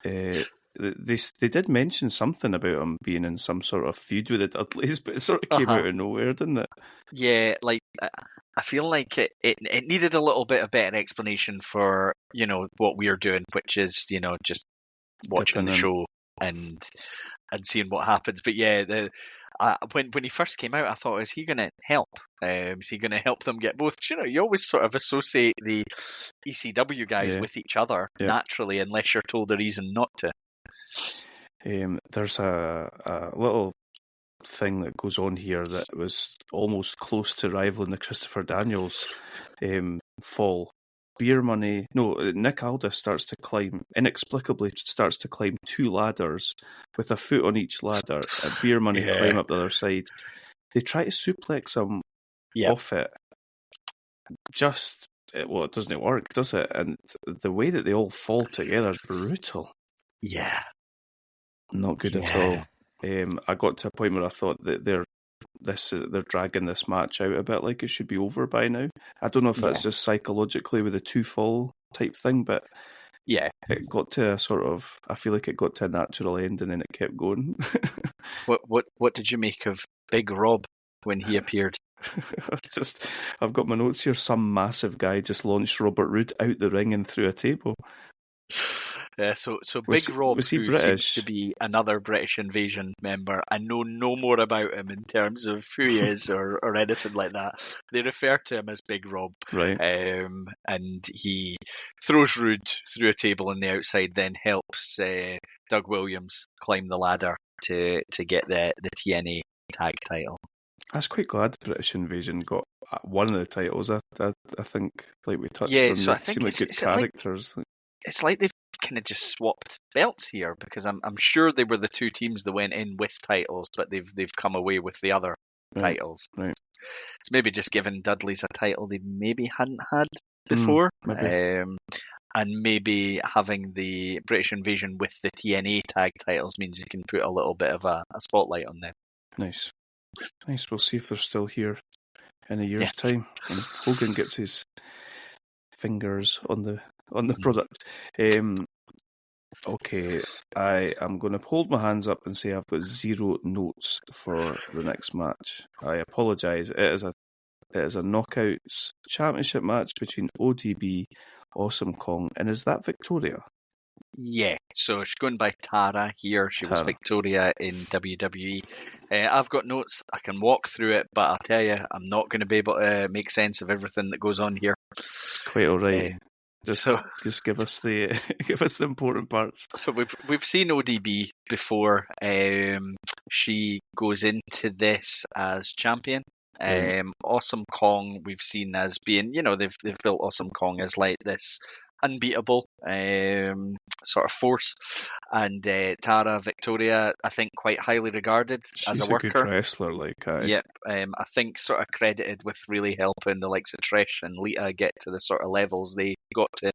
They did mention something about him being in some sort of feud with the Dudleys, but it sort of came out of nowhere, didn't it? Yeah,
like I feel like it needed a little bit of better explanation for what we are doing, which is just watching the show and seeing what happens. But yeah, when he first came out, I thought, is he going to help? Is he going to help them get both? You always sort of associate the ECW guys with each other naturally, unless you're told a reason not to.
There's a little thing that goes on here that was almost close to rivaling the Christopher Daniels fall. Nick Aldis inexplicably starts to climb 2 ladders with a foot on each ladder, and Beer Money climb up the other side. They try to suplex him off it. It doesn't work, does it? And the way that they all fall together is brutal.
Yeah.
Not good at all. I got to a point where I thought that they're dragging this match out a bit, like it should be over by now. I don't know if that's just psychologically with a 2 fall type thing, but it got to I feel like it got to a natural end and then it kept going.
What did you make of Big Rob when he appeared?
I've got my notes here. Some massive guy just launched Robert Roode out the ring and through a table.
Yeah, so Big Rob,
was he
who
British?
seems to be another British Invasion member, I know no more about him in terms of who he is or anything like that. They refer to him as Big Rob.
Right.
And he throws Roode through a table on the outside, then helps Doug Williams climb the ladder to get the TNA tag title.
I was quite glad British Invasion got one of the titles. I think, like we touched on,
so
they seem like good characters.
It's like they've kind of just swapped belts here, because I'm sure they were the 2 teams that went in with titles, but they've come away with the other titles.
Right.
It's maybe just giving Dudley's a title they maybe hadn't had before, and maybe having the British Invasion with the TNA tag titles means you can put a little bit of a spotlight on them.
Nice. We'll see if they're still here in a year's time when Hogan gets his fingers on the product. Okay, I am going to hold my hands up and say I've got 0 notes for the next match. I apologise. It is a knockouts championship match between ODB, Awesome Kong, and is that Victoria?
Yeah, so she's going by Tara here. She was
Tara.
Victoria in WWE. I've got notes. I can walk through it, but I'll tell you, I'm not going to be able to make sense of everything that goes on here.
It's quite all right. Just give us the give us the important parts.
So we've seen ODB before. She goes into this as champion. Awesome Kong we've seen as being, they've built Awesome Kong as like this unbeatable sort of force, and Tara Victoria, I think, quite highly regarded as a worker.
She's a good wrestler,
Yep, I think sort of credited with really helping the likes of Trish and Lita get to the sort of levels they got to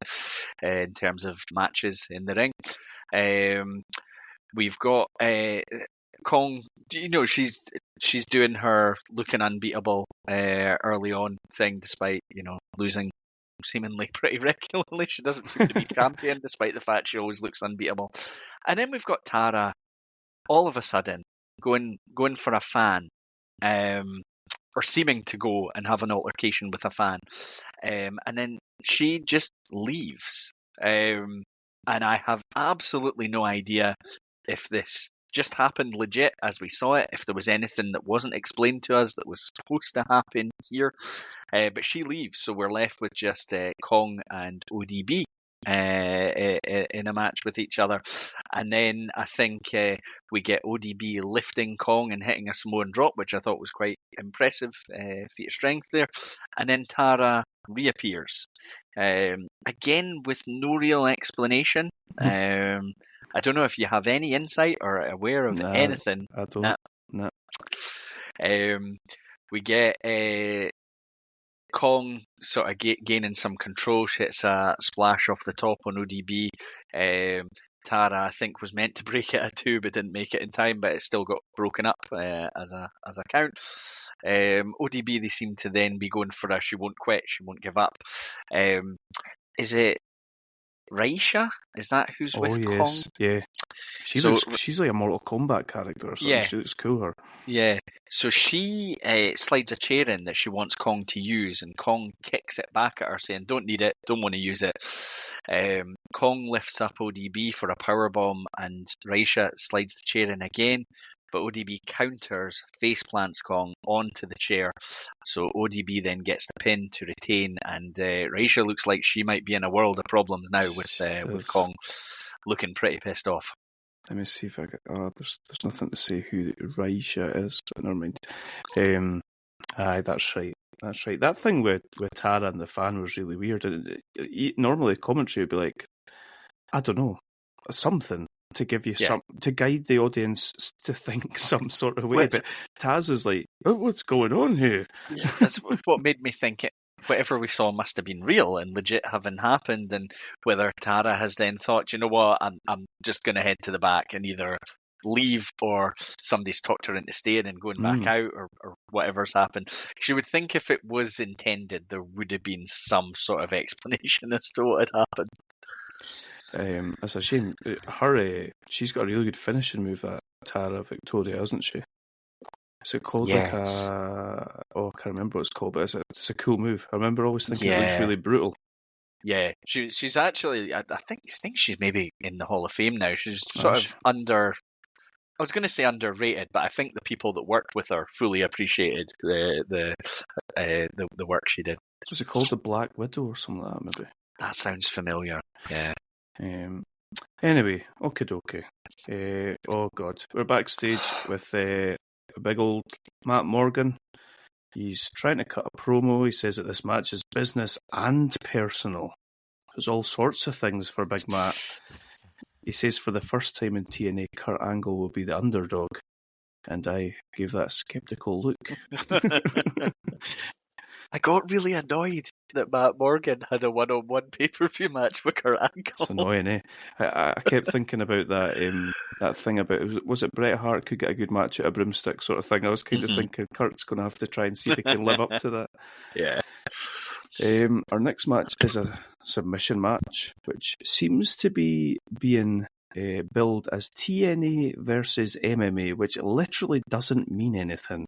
in terms of matches in the ring. We've got Kong. She's doing her looking unbeatable early on thing, despite losing seemingly pretty regularly. She doesn't seem to be champion, despite the fact she always looks unbeatable. And then we've got Tara, all of a sudden, going for a fan, or seeming to go and have an altercation with a fan, and then she just leaves. And I have absolutely no idea if this just happened legit as we saw it, if there was anything that wasn't explained to us that was supposed to happen here. But she leaves, so we're left with just Kong and ODB in a match with each other. And then I think we get ODB lifting Kong and hitting a Samoan drop, which I thought was quite impressive feat of strength there. And then Tara reappears, again with no real explanation. I don't know if you have any insight or are aware of anything.
I don't. No.
We get Kong sort of gaining some control. She hits a splash off the top on ODB. Tara, I think, was meant to break it at 2 but didn't make it in time, but it still got broken up as a count. ODB, they seem to then be going for a she won't quit, she won't give up. Is it Raisha? Is that who's with Kong?
Yeah. She's like a Mortal Kombat character or something. Yeah. She looks cooler.
Yeah. So she slides a chair in that she wants Kong to use, and Kong kicks it back at her, saying, "Don't need it, don't want to use it." Kong lifts up ODB for a powerbomb, and Raisha slides the chair in again, but ODB counters, face plants Kong onto the chair. So ODB then gets the pin to retain, and Raisha looks like she might be in a world of problems now with Kong looking pretty pissed off.
Let me see if I get. There's nothing to say who Raisha is, but never mind. Aye, that's right. That's right. That thing with Tara and the fan was really weird. Normally, commentary would be like, I don't know, something to give you to guide the audience to think some sort of way. But Taz is like, oh, what's going on here?
Yeah, that's what made me think whatever we saw must have been real and legit having happened, and whether Tara has then thought, you know what, I'm just going to head to the back and either leave or somebody's talked her into staying and going back out or whatever's happened. She would think if it was intended, there would have been some sort of explanation as to what had happened.
It's a shame. She's got a really good finishing move, that Tara Victoria, hasn't she? Is it called like a... Oh, I can't remember what it's called, but it's a cool move. I remember always thinking it looks really brutal.
Yeah, she's actually... I think she's maybe in the Hall of Fame now. She's sort of under... I was going to say underrated, but I think the people that worked with her fully appreciated the work she did.
Was it called the Black Widow or something like that, maybe?
That sounds familiar, yeah.
Anyway, okie dokie. Oh God, we're backstage with a big old Matt Morgan. He's trying to cut a promo. He says that this match is business and personal. There's all sorts of things for Big Matt. He says for the first time in TNA, Kurt Angle will be the underdog. And I gave that a sceptical look.
I got really annoyed that Matt Morgan had a one-on-one pay-per-view match with Kurt Angle.
It's annoying, eh? I kept thinking about that that thing about, was it Bret Hart could get a good match at a broomstick sort of thing? I was kind of thinking Kurt's going to have to try and see if he can live up to that.
Yeah.
Our next match is a submission match, which seems to be being billed as TNA versus MMA, which literally doesn't mean anything.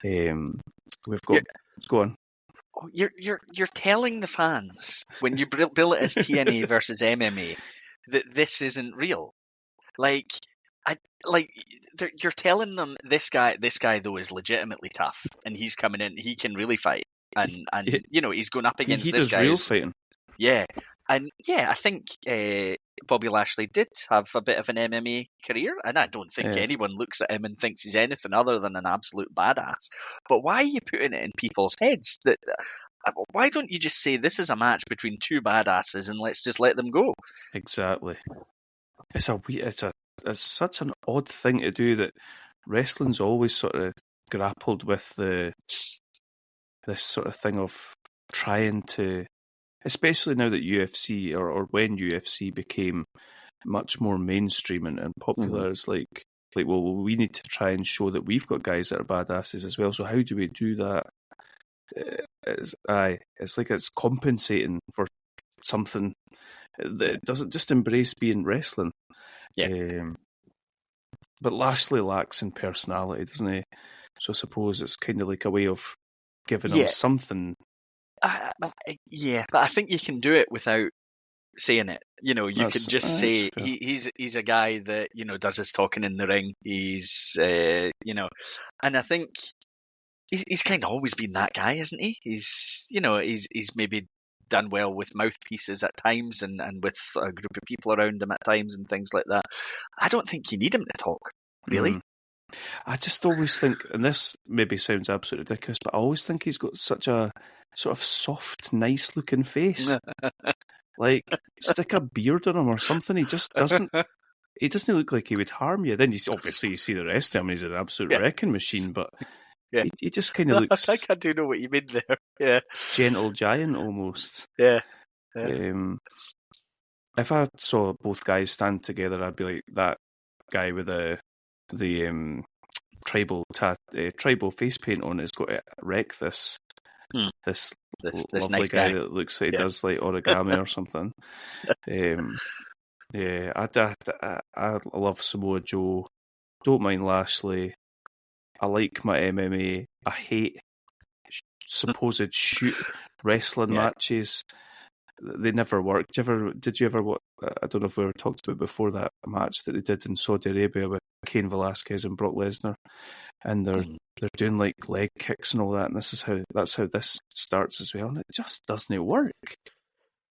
We've got... Go on.
Oh, you're telling the fans when you bill it as TNA versus MMA that this isn't real. You're telling them this guy though is legitimately tough and he's coming in, he can really fight, and he's going up against
he
this
does
guy.
Real fighting.
Yeah, and I think Bobby Lashley did have a bit of an MMA career, and I don't think anyone looks at him and thinks he's anything other than an absolute badass. But why are you putting it in people's heads? Why don't you just say this is a match between two badasses and let's just let them go?
Exactly. It's such an odd thing to do, that wrestling's always sort of grappled with this sort of thing of trying to, especially now that UFC or when UFC became much more mainstream and popular, it's like, well, we need to try and show that we've got guys that are badasses as well. So how do we do that? It's like it's compensating for something that doesn't just embrace being wrestling. Yeah. But Lashley lacks in personality, doesn't he? So I suppose it's kind of like a way of giving him something.
But I think you can do it without saying it. You can just say he's a guy that does his talking in the ring. He's and I think he's kind of always been that guy, isn't he? He's maybe done well with mouthpieces at times and with a group of people around him at times and things like that. I don't think you need him to talk, really.
I just always think, and this maybe sounds absolutely ridiculous, but I always think he's got such a sort of soft, nice-looking face. Like, stick a beard on him or something. He just doesn't. He doesn't look like he would harm you. Then you see the rest of him, and he's an absolute wrecking machine. But he just kind of looks.
I think I do know what you mean there. Yeah,
gentle giant almost.
Yeah.
If I saw both guys stand together, I'd be like that guy with the tribal face paint on has got to wreck this lovely
nice
guy that looks like he does like origami or something. I love Samoa Joe. Don't mind Lashley. I like my MMA. I hate supposed shoot wrestling matches. They never work. Did you ever watch? I don't know if we ever talked about before that match that they did in Saudi Arabia with Cain Velasquez and Brock Lesnar, and they're doing like leg kicks and all that, and that's how this starts as well, and it just doesn't work.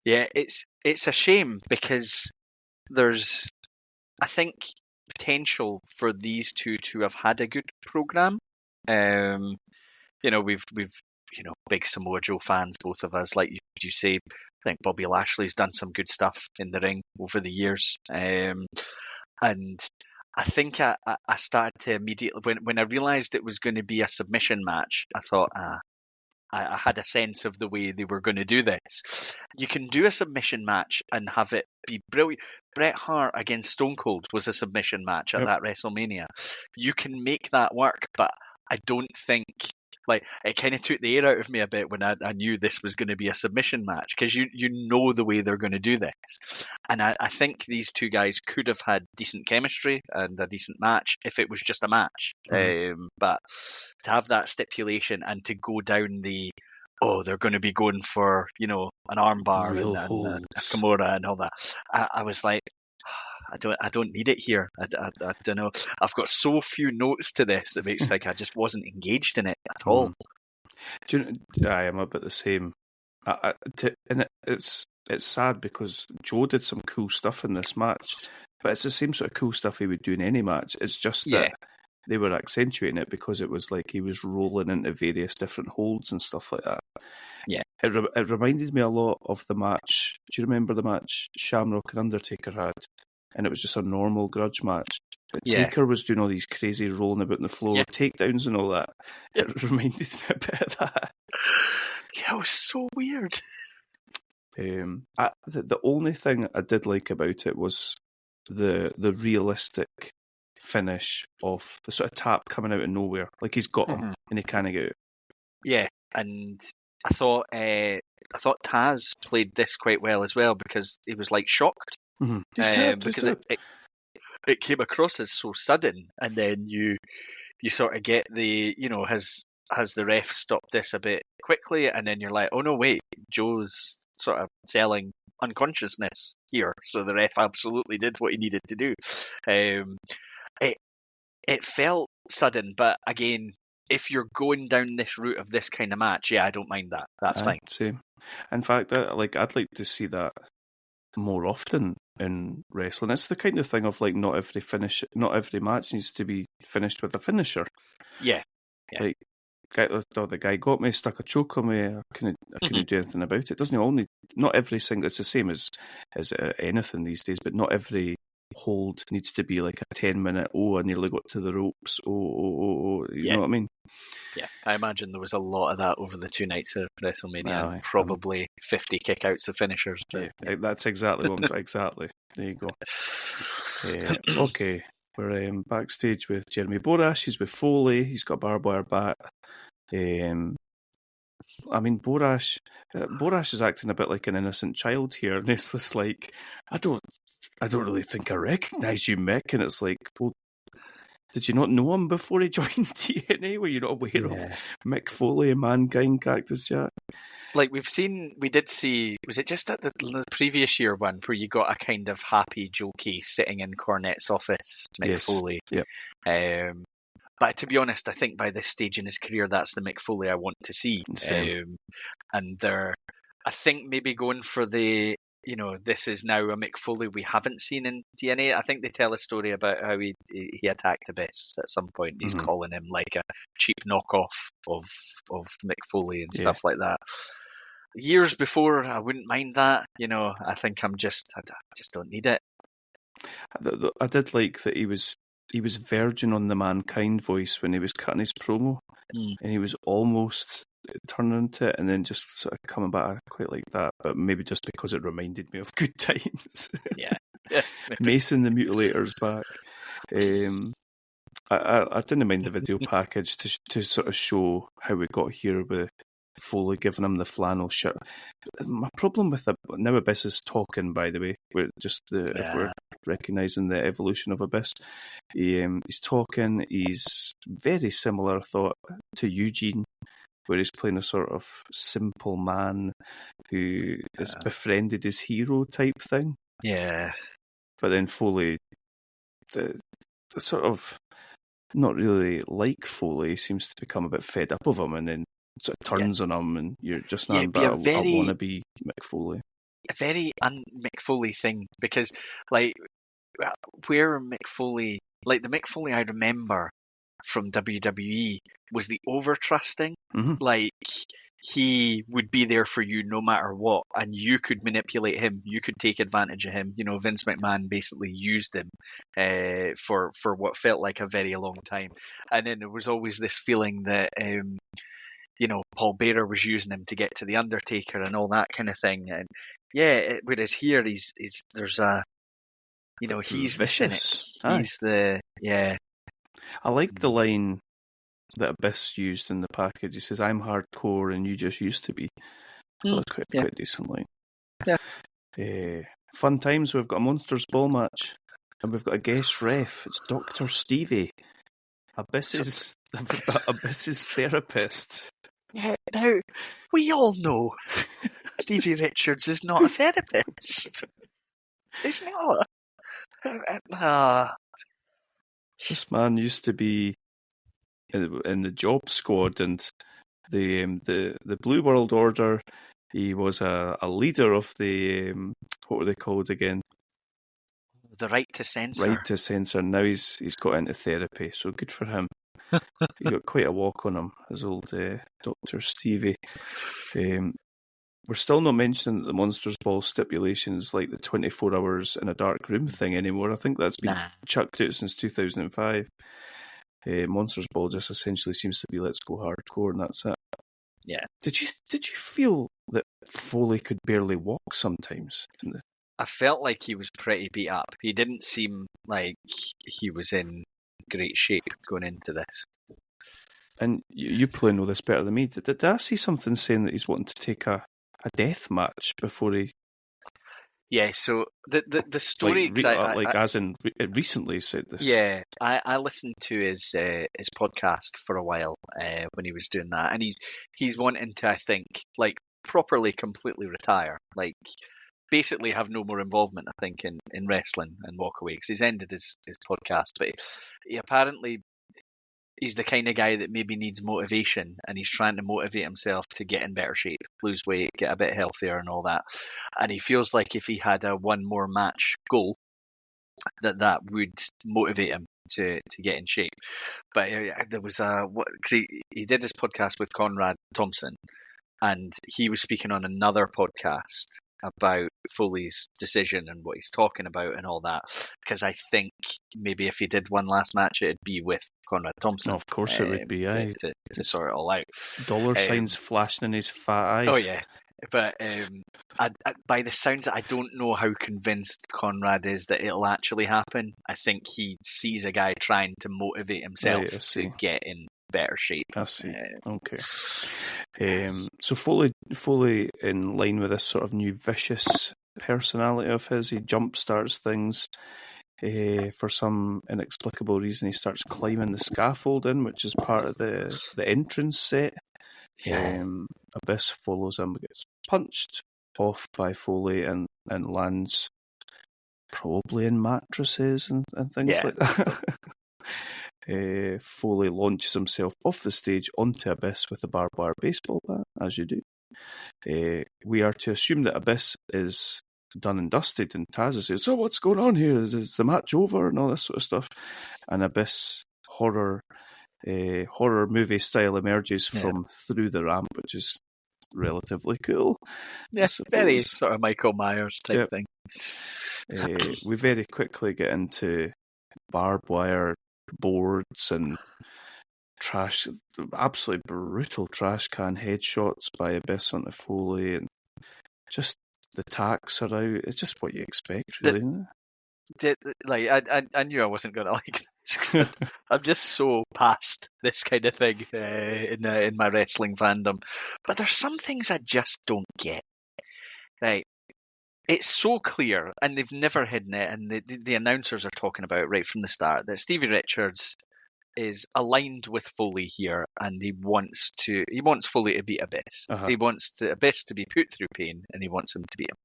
Yeah, it's a shame because there's, I think, potential for these two to have had a good program. We've big Samoa Joe fans, both of us. Like you say, I think Bobby Lashley's done some good stuff in the ring over the years. And I think I started to immediately, when I realised it was going to be a submission match, I thought, I had a sense of the way they were going to do this. You can do a submission match and have it be brilliant. Bret Hart against Stone Cold was a submission match at that WrestleMania. You can make that work, but I don't think, like, it kind of took the air out of me a bit when I knew this was going to be a submission match, because you know the way they're going to do this. And I think these two guys could have had decent chemistry and a decent match if it was just a match. But to have that stipulation and to go down they're going to be going for, an armbar and a Kimura and all that. I was like, I don't need it here. I don't know. I've got so few notes to this that makes like I just wasn't engaged in it at all.
I am about the same. And it's sad because Joe did some cool stuff in this match, but it's the same sort of cool stuff he would do in any match. It's just that they were accentuating it because it was like he was rolling into various different holds and stuff like that.
Yeah.
It reminded me a lot of the match. Do you remember the match Shamrock and Undertaker had? And it was just a normal grudge match. But Taker was doing all these crazy rolling about on the floor, takedowns and all that. It reminded me a bit of that.
Yeah, it was so weird.
The only thing I did like about it was the realistic finish of the sort of tap coming out of nowhere. Like he's got him and he can't get out.
Yeah, and I thought Taz played this quite well as well, because he was like shocked.
Mm-hmm. He's tipped,
because it came across as so sudden, and then you sort of get the, has the ref stopped this a bit quickly, and then you're like, oh no, wait, Joe's sort of selling unconsciousness here, so the ref absolutely did what he needed to do. It felt sudden, but again, if you're going down this route of this kind of match, yeah, I don't mind that. That's fine.
Same. In fact, I'd like to see that more often in wrestling. It's the kind of thing of like not every match needs to be finished with a finisher.
Yeah.
Like, the guy got me, stuck a choke on me. I couldn't do anything about it. It doesn't all need. Not every single. It's the same as anything these days, but not every hold needs to be like a 10-minute. Oh, I nearly got to the ropes. Oh. You know what I mean?
Yeah, I imagine there was a lot of that over the 2 nights of WrestleMania.
Aye,
probably 50 kickouts of finishers.
Yeah, that's exactly what I'm exactly. There you go. Okay, we're backstage with Jeremy Borash. He's with Foley. He's got a barbed wire bat. Borash is acting a bit like an innocent child here, and it's just like, I don't really think I recognise you, Mick. And it's like, well, did you not know him before he joined TNA? Were you not aware of Mick Foley and Mankind Cactus Jack?
Like we did see, was it just at the previous year one where you got a kind of happy, jokey sitting in Cornette's office, Mick Foley?
Yep.
But to be honest, I think by this stage in his career, that's the Mick Foley I want to see. And they're, I think, maybe going for the, this is now a Mick Foley we haven't seen in TNA. I think they tell a story about how he attacked Abyss at some point. He's calling him like a cheap knockoff of Mick Foley and stuff like that. Years before, I wouldn't mind that. I think I just don't need it.
I did like that he was verging on the Mankind voice when he was cutting his promo, and he was almost turning into it and then just sort of coming back. I quite like that, but maybe just because it reminded me of good times.
Yeah.
Mason the Mutilator's back. I didn't mind the video package to sort of show how we got here with Foley giving him the flannel shirt. My problem with now Abyss is talking, by the way. If we're recognising the evolution of Abyss, he's talking. He's very similar, I thought, to Eugene, where he's playing a sort of simple man who has befriended his hero type thing.
Yeah.
But then Foley, the sort of not really like Foley, seems to become a bit fed up of him, and then sort of turns on him, and you're just not. I want to be Mick Foley.
A very un-Mick Foley thing, because like where Mick Foley, like the Mick Foley I remember from WWE was the over-trusting. Like he would be there for you no matter what, and you could manipulate him, you could take advantage of him. Vince McMahon basically used him for what felt like a very long time, and then there was always this feeling that Paul Bearer was using him to get to the Undertaker and all that kind of thing. And whereas here there's a he's
vicious. I like the line that Abyss used in the package. He says, "I'm hardcore and you just used to be." I thought it was quite a decent line. Yeah. Fun times. We've got a Monsters Ball match, and we've got a guest ref. It's Dr. Stevie, Abyss's therapist.
Yeah, now we all know Stevie Richards is not a therapist. He's not.
This man used to be in the Job Squad and the Blue World Order. He was a leader of the what were they called again?
The Right to Censor.
Right to Censor. Now he's got into therapy, so good for him. He got quite a walk on him, as old Dr. Stevie. We're still not mentioning that the Monsters Ball stipulations like the 24 hours in a dark room thing anymore. I think that's been chucked out since 2005. Monsters Ball just essentially seems to be let's go hardcore, and that's it.
Yeah.
Did you feel that Foley could barely walk sometimes?
I felt like he was pretty beat up. He didn't seem like he was in great shape going into this.
and you probably know this better than me. Did I see something saying that he's wanting to take a death match before he?
Yeah, so the story,
recently said this.
Yeah, I listened to his podcast for a while when he was doing that, and he's wanting to, I think, like properly completely retire, like basically have no more involvement, I think, in wrestling and walk away, because he's ended his podcast, but he apparently he's the kind of guy that maybe needs motivation, and he's trying to motivate himself to get in better shape, lose weight, get a bit healthier and all that. And he feels like if he had a one more match goal, that would motivate him to get in shape. But there was because he did his podcast with Conrad Thompson, and he was speaking on another podcast about Foley's decision and what he's talking about and all that, because I think maybe if he did one last match, it'd be with Conrad Thompson.
Oh, of course it would be, aye.
To sort it all out.
Dollar signs flashing in his fat eyes.
Oh, yeah. But by the sounds, I don't know how convinced Conrad is that it'll actually happen. I think he sees a guy trying to motivate himself to get in better shape.
I see. Okay. So Foley, in line with this sort of new vicious personality of his, he jump starts things. For some inexplicable reason, he starts climbing the scaffolding, which is part of the entrance set. Abyss follows him, gets punched off by Foley and lands probably in mattresses and things like that. Foley launches himself off the stage onto Abyss with a barbed wire baseball bat, as you do. We are to assume that Abyss is done and dusted, and Taz says, "So what's going on here? Is the match over?" and all this sort of stuff. And Abyss horror movie style emerges from through the ramp, which is relatively cool.
Yeah, very sort of Michael Myers type thing.
We very quickly get into barbed wire boards and trash, absolutely brutal trash can headshots by Abyss onto Foley, and just the tacks are out. It's just what you expect, really, isn't it?
I knew I wasn't going to like this. I'm just so past this kind of thing in my wrestling fandom. But there's some things I just don't get. Right. It's so clear, and they've never hidden it, and the announcers are talking about it right from the start, that Stevie Richards is aligned with Foley here, and he wants Foley to beat Abyss.
Uh-huh.
He wants Abyss to be put through pain, and he wants him to beat him.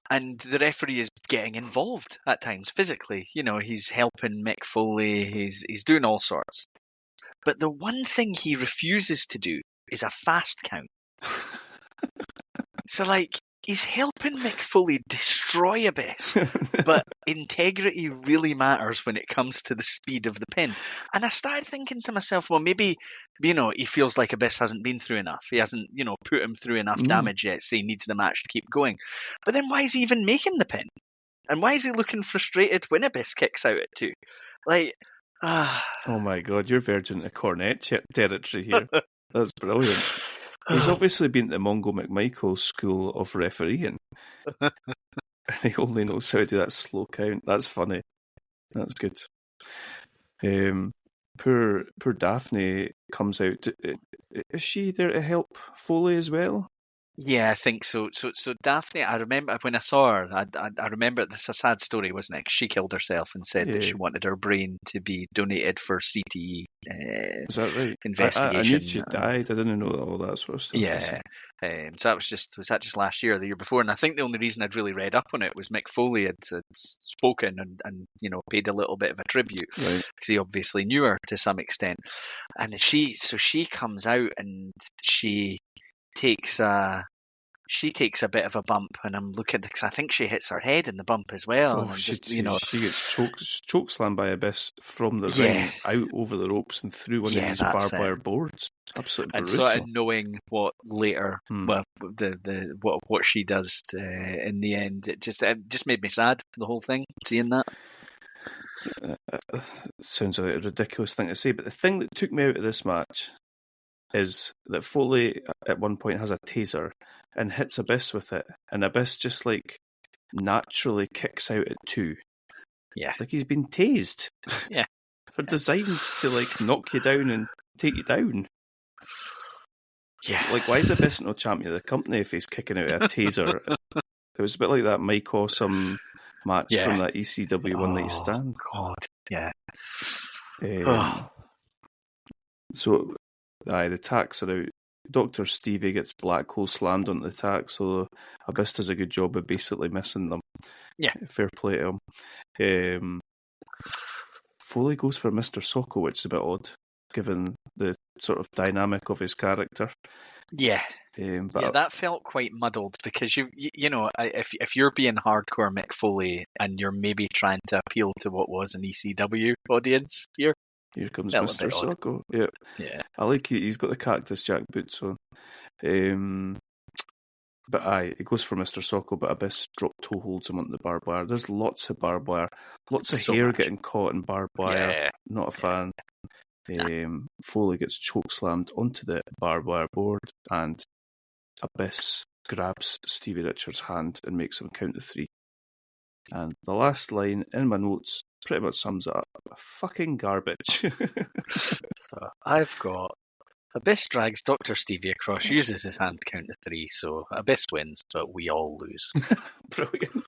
And the referee is getting involved at times physically. You know, he's helping Mick Foley. He's doing all sorts. But the one thing he refuses to do is a fast count. So, like, he's helping Mick Foley destroy Abyss, but integrity really matters when it comes to the speed of the pin. And I started thinking to myself, well, maybe, he feels like Abyss hasn't been through enough. He hasn't, put him through enough damage yet, so he needs the match to keep going. But then why is he even making the pin? And why is he looking frustrated when Abyss kicks out at 2? Like,
Oh my God, you're verging into Cornette territory here. That's brilliant. He's obviously been to Mongo McMichael's school of refereeing. And he only knows how to do that slow count. That's funny. That's good. Poor Daphne comes out. Is she there to help Foley as well?
Yeah, I think so. So Daphne, I remember when I saw her, I remember this is a sad story, wasn't it? 'Cause she killed herself and said that she wanted her brain to be donated for CTE
is that right?
investigation.
I knew she died. I didn't know all that sort of stuff.
Yeah. So was that just last year or the year before? And I think the only reason I'd really read up on it was Mick Foley had spoken and paid a little bit of a tribute, because he obviously knew her to some extent. And she comes out and she takes a bit of a bump, and I'm looking because I think she hits her head in the bump as well.
Oh, she gets choke slammed by Abyss from the ring out over the ropes and through one of these barbed wire boards. Absolutely brutal.
And sort of knowing what later, what she does in the end, it just made me sad. The whole thing, seeing that.
Sounds like a ridiculous thing to say, but the thing that took me out of this match is that Foley at one point has a taser and hits Abyss with it, and Abyss just like naturally kicks out at 2.
Yeah.
Like he's been tased.
Yeah.
They're designed to like knock you down and take you down.
Yeah.
Like, why is Abyss no champion of the company if he's kicking out a taser? It was a bit like that Mike Awesome match from that ECW One Night Stand.
God, yeah.
So, the tacks are out. Dr. Stevie gets Black Hole slammed onto the tacks, so Abyss does a good job of basically missing them.
Yeah.
Fair play to him. Foley goes for Mr. Socko, which is a bit odd, given the sort of dynamic of his character.
Yeah.
But
that felt quite muddled because you know, if you're being hardcore Mick Foley and you're maybe trying to appeal to what was an ECW audience here
comes Mr. Socko. Yeah. I like he's got the Cactus Jack boots on. But he goes for Mr. Socko, but Abyss drop toe holds him onto the barbed wire. There's lots of barbed wire, lots of hair getting caught in barbed wire.
Yeah.
Not a fan. Foley gets choke slammed onto the barbed wire board, and Abyss grabs Stevie Richards' hand and makes him count to 3. And the last line in my notes pretty much sums it up. Fucking garbage.
So I've got Abyss drags Dr. Stevie across, uses his hand to count to 3, so Abyss wins, but we all lose.
Brilliant.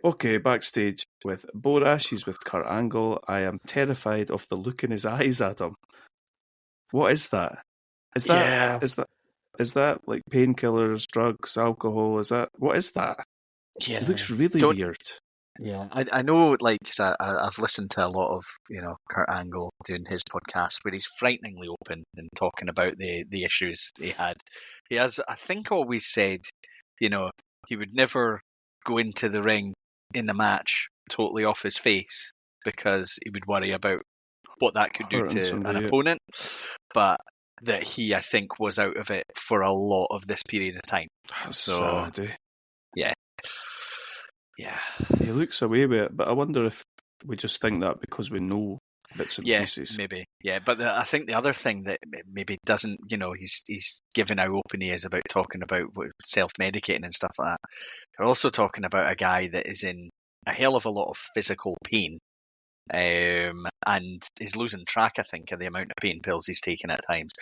Okay, backstage with Borash, he's with Kurt Angle. I am terrified of the look in his eyes, Adam. What is that? Is that like painkillers, drugs, alcohol? What is that?
Yeah,
It looks really weird.
Yeah, I know, like, cause I've listened to a lot of, Kurt Angle doing his podcast where he's frighteningly open and talking about the issues he had. He has, I think, always said, he would never go into the ring in the match totally off his face because he would worry about what that could do to an opponent. But that he, I think, was out of it for a lot of this period of time.
That's sad, eh?
Yeah. Yeah.
He looks away with it, but I wonder if we just think that because we know bits and pieces.
Maybe. Yeah, but I think the other thing that maybe doesn't, he's given how open he is about talking about self-medicating and stuff like that. We're also talking about a guy that is in a hell of a lot of physical pain, and is losing track, I think, of the amount of pain pills he's taking at times.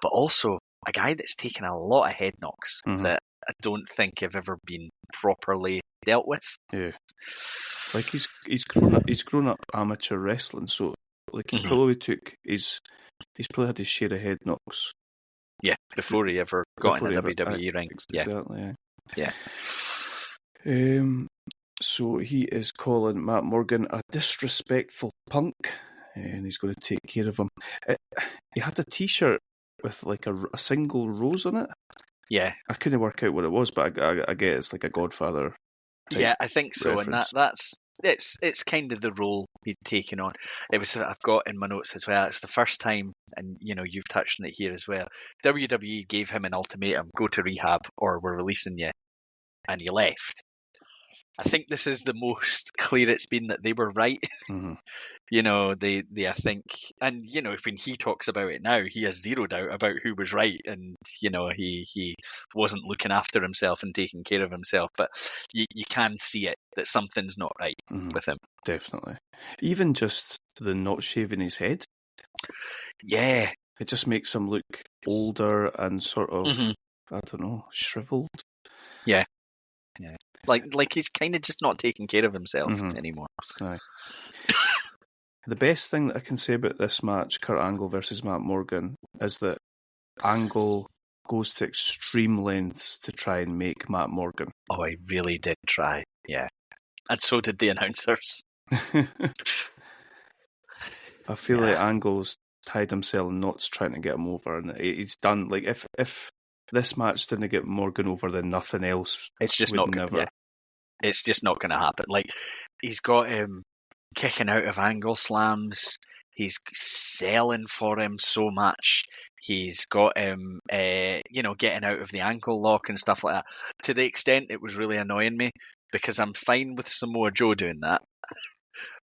But also a guy that's taken a lot of head knocks that I don't think have ever been properly dealt with.
Yeah, like he's grown up amateur wrestling, so like he probably he's probably had his share of head knocks.
Yeah, before he ever got in a WWE ring.
Exactly.
Yeah.
So he is calling Matt Morgan a disrespectful punk, and he's going to take care of him. He had a T-shirt with like a single rose on it.
Yeah,
I couldn't work out what it was, but I get it's like a Godfather.
Yeah, I think so,
reference.
and it's kind of the role he'd taken on. I've got in my notes as well. It's the first time, and you've touched on it here as well. WWE gave him an ultimatum: go to rehab, or we're releasing you, and he left. I think this is the most clear it's been that they were right.
Mm-hmm.
They I think, and when he talks about it now, he has zero doubt about who was right, and he wasn't looking after himself and taking care of himself. But you can see it that something's not right with him.
Definitely, even just the not shaving his head.
Yeah,
it just makes him look older and sort of I don't know, shriveled.
Yeah. Yeah. Like he's kind of just not taking care of himself anymore.
Aye. The best thing that I can say about this match, Kurt Angle versus Matt Morgan, is that Angle goes to extreme lengths to try and make Matt Morgan.
Oh, he really did try, yeah. And so did the announcers.
I feel like Angle's tied himself in knots trying to get him over, and he's done. Like if this match didn't get Morgan over, then nothing else.
It's just not
never.
Yeah. It's just not going to happen. Like he's got him kicking out of angle slams. He's selling for him so much. He's got him, getting out of the ankle lock and stuff like that. To the extent it was really annoying me because I'm fine with Samoa Joe doing that.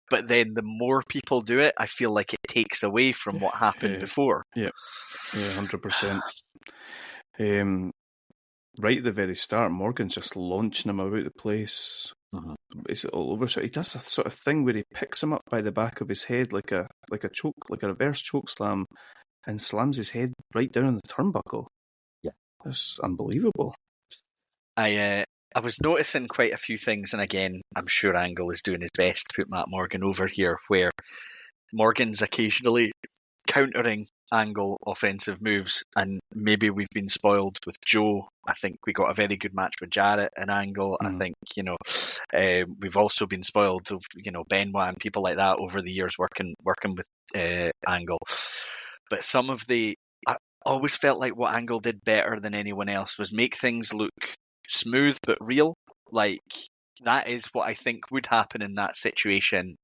But then the more people do it, I feel like it takes away from what happened before.
Yeah, 100%. Right at the very start, Morgan's just launching him about the place. basically all over. So he does a sort of thing where he picks him up by the back of his head like a choke, like a reverse choke slam, and slams his head right down on the turnbuckle.
Yeah,
that's unbelievable.
I was noticing quite a few things, and again, I'm sure Angle is doing his best to put Matt Morgan over here, where Morgan's occasionally countering Angle offensive moves, and maybe we've been spoiled with Joe. I think we got a very good match with Jarrett and Angle. I think, we've also been spoiled of, Benoit and people like that over the years working with Angle. But some of I always felt like what Angle did better than anyone else was make things look smooth but real. Like, that is what I think would happen in that situation.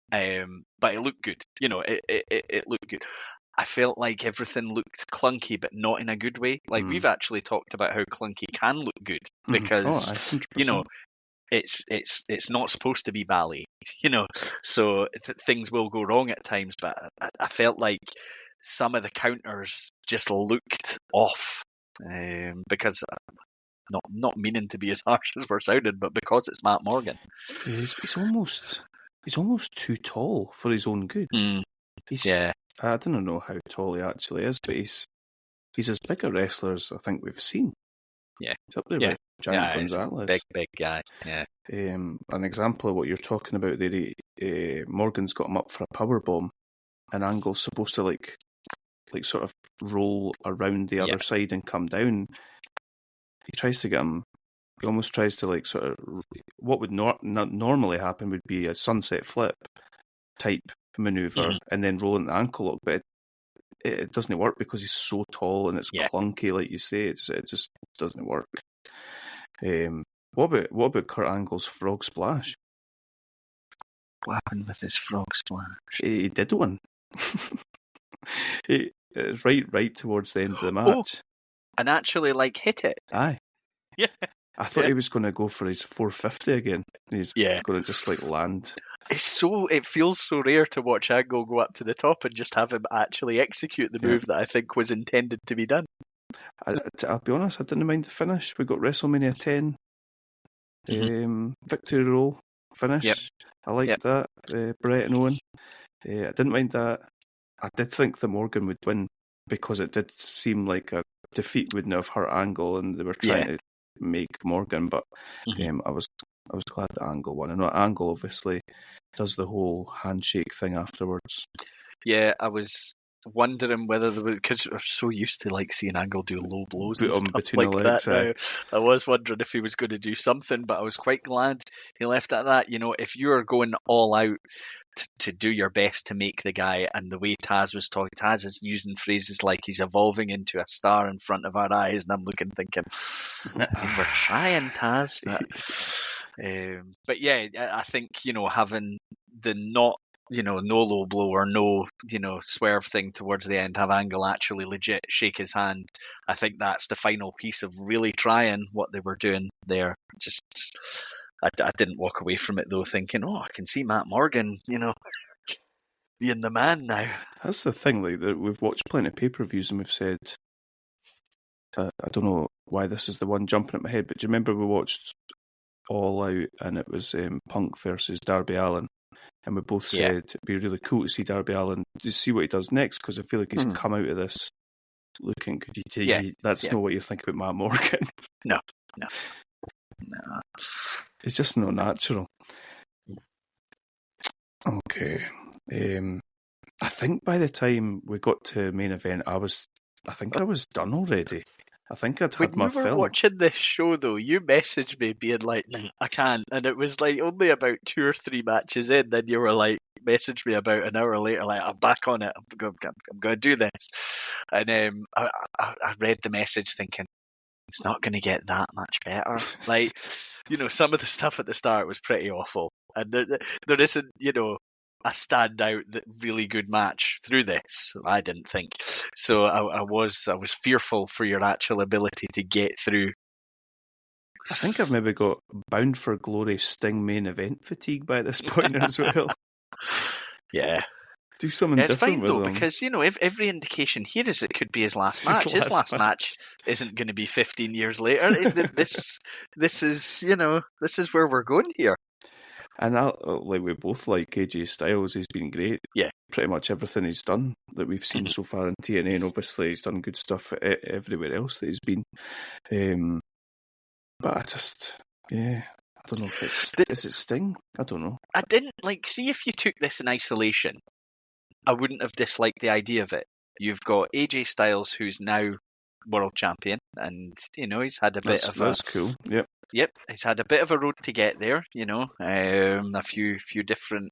But it looked good. It looked good. I felt like everything looked clunky, but not in a good way. Like, we've actually talked about how clunky can look good because, it's not supposed to be ballet, so things will go wrong at times. But I felt like some of the counters just looked off because, not meaning to be as harsh as we're sounding, but because it's Matt Morgan.
He's almost too tall for his own good. I don't know how tall he actually is, but he's as big a wrestler as I think we've seen.
Yeah.
He's up there with Giant Gonzalez.
Big guy, yeah.
An example of what you're talking about there, Morgan's got him up for a powerbomb, and Angle's supposed to like sort of roll around the other side and come down. He tries to get him. He almost tries to like sort of what would not normally happen would be a sunset flip type maneuver and then rolling the ankle lock, but it doesn't work because he's so tall and it's clunky, like you say. It just doesn't work. What about Kurt Angle's frog splash?
What happened with his frog splash?
He did one. It's right towards the end of the match.
And actually, hit it.
Aye.
Yeah.
I thought he was going to go for his 450 again. He's going to just land.
It feels so rare to watch Angle go up to the top and just have him actually execute the move that I think was intended to be done.
I'll be honest, I didn't mind the finish. We got WrestleMania 10 victory roll finish. Yep. I liked that. Brett and Owen. I didn't mind that. I did think that Morgan would win because it did seem like a defeat wouldn't have hurt Angle, and they were trying to make Morgan, but I was glad that Angle won. And Angle obviously does the whole handshake thing afterwards. Yeah,
I was wondering whether they would, because we're so used to seeing Angle do low blows and stuff between the legs, that. Now, I was wondering if he was going to do something, but I was quite glad he left it at that. If you are going all out to do your best to make the guy, and the way Taz was talking, Taz is using phrases like he's evolving into a star in front of our eyes, and I'm thinking, we're trying, Taz. But yeah, I think, having the no low blow or no, swerve thing towards the end, have Angle actually legit shake his hand. I think that's the final piece of really trying what they were doing there. Just, I didn't walk away from it though thinking, I can see Matt Morgan, being the man now.
That's the thing, that we've watched plenty of pay-per-views and we've said, I don't know why this is the one jumping at my head, but do you remember we watched All Out and it was Punk versus Darby Allin? And we both said it'd be really cool to see Darby Allin to see what he does next, because I feel like he's come out of this looking. Could you that's not what you're thinking about Matt Morgan.
No.
It's just not natural. Okay. I think by the time we got to main event, I was done already. I think I'd had my fill.
When you were watching this show, though, you messaged me being like, I can't. And it was only about 2 or 3 matches in, then you were messaged me about an hour later, I'm back on it. I'm going to do this. And I read the message thinking, it's not going to get that much better. Some of the stuff at the start was pretty awful. And there isn't, a standout, really good match through this. I didn't think so. I was fearful for your actual ability to get through.
I think I've maybe got Bound for Glory Sting main event fatigue by this point as well.
Yeah,
do something different with him,
because every indication here is it could be his last match. His last match isn't going to be 15 years later. This is where we're going here.
And like we both like AJ Styles. He's been great.
Yeah.
Pretty much everything he's done that we've seen so far in TNA, and obviously he's done good stuff everywhere else that he's been. But I just, I don't know if is it Sting? I don't know.
I didn't see if you took this in isolation, I wouldn't have disliked the idea of it. You've got AJ Styles, who's now world champion, and he's had a bit of
that's cool. Yep,
he's had a bit of a road to get there. A few different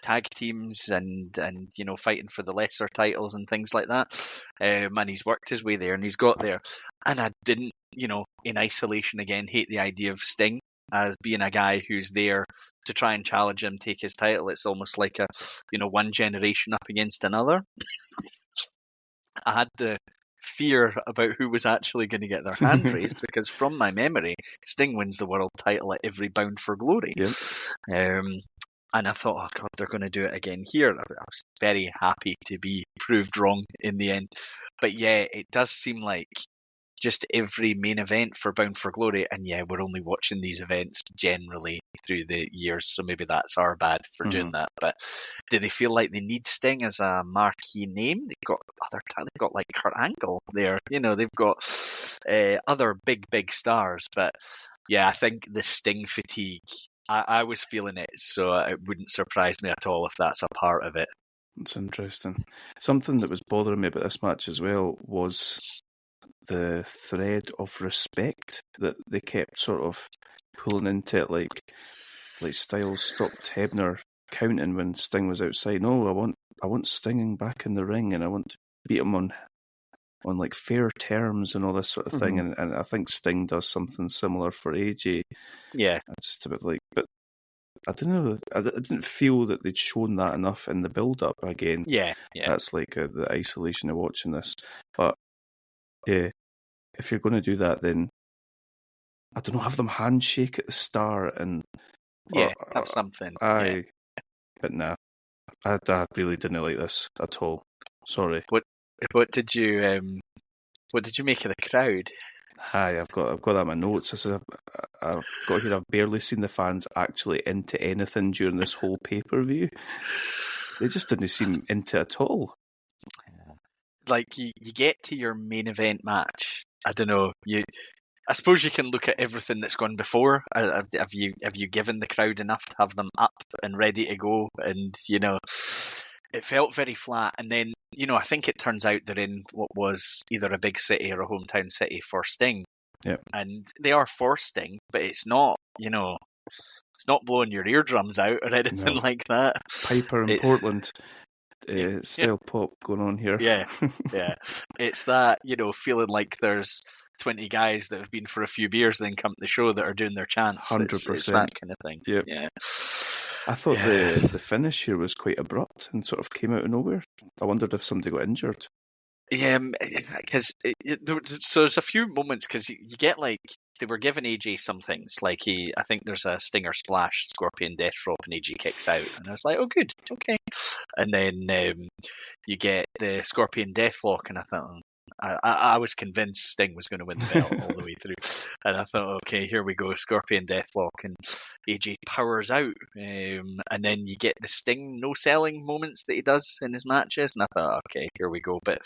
tag teams and fighting for the lesser titles and things like that. And he's worked his way there and he's got there. And I didn't, in isolation again, hate the idea of Sting as being a guy who's there to try and challenge him, take his title. It's almost like a one generation up against another. I had the fear about who was actually going to get their hand raised because from my memory, Sting wins the world title at every Bound for Glory.
Yep.
And I thought, oh God, they're going to do it again here. I was very happy to be proved wrong in the end. But yeah, it does seem like just every main event for Bound for Glory, and yeah, we're only watching these events generally through the years, so maybe that's our bad for doing that. But do they feel like they need Sting as a marquee name? They've got like Kurt Angle there, they've got other big stars. But yeah, I think the Sting fatigue, I was feeling it, so it wouldn't surprise me at all if that's a part of it.
It's interesting. Something that was bothering me about this match as well was the thread of respect that they kept sort of pulling into it, like Styles stopped Hebner counting when Sting was outside. No, I want Sting back in the ring, and I want to beat him on like fair terms and all this sort of thing. And I think Sting does something similar for AJ.
Yeah,
just a bit like, but I don't know. I didn't feel that they'd shown that enough in the build-up. Again,
yeah.
That's like the isolation of watching this, but. Yeah, if you're going to do that, then I don't know, have them handshake at the start and
have something.
But nah, I really didn't like this at all. Sorry.
What did you make of the crowd?
Hi, I've got that in my notes. I said I've got here. I've barely seen the fans actually into anything during this whole pay-per-view. They just didn't seem into it at all.
Like you get to your main event match. I don't know. I suppose you can look at everything that's gone before. Have you given the crowd enough to have them up and ready to go? And it felt very flat. And then I think it turns out they're in what was either a big city or a hometown city for Sting.
Yeah.
And they are for Sting, but it's not. It's not blowing your eardrums out or anything like that.
Piper in Portland. Style pop going on here.
Yeah. It's that, feeling like there's 20 guys that have been for a few beers then come to the show that are doing their chants.
100%.
It's that kind of thing.
Yep.
Yeah.
I thought the finish here was quite abrupt and sort of came out of nowhere. I wondered if somebody got injured.
Yeah, because so there's a few moments because you get like they were giving AJ some things like I think there's a Stinger Splash, Scorpion Death Drop, and AJ kicks out, and I was like, oh good, okay, and then you get the Scorpion Deathlock, and I thought I was convinced Sting was going to win the belt all the way through, and I thought, okay, here we go, Scorpion Deathlock, and AJ powers out, and then you get the Sting no selling moments that he does in his matches, and I thought, okay, here we go, but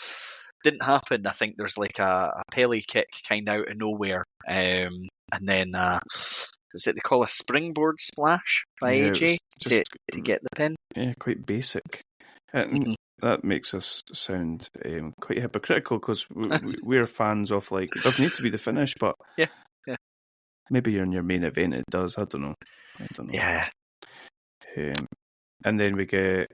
didn't happen. I think there's like a Pele kick kind of out of nowhere, and then is it they call a springboard splash by AJ to get the pin?
Yeah, quite basic. That makes us sound quite hypocritical because we're fans of like it doesn't need to be the finish, but
yeah.
Maybe you're in your main event. It does. I don't know.
Yeah.
And then we get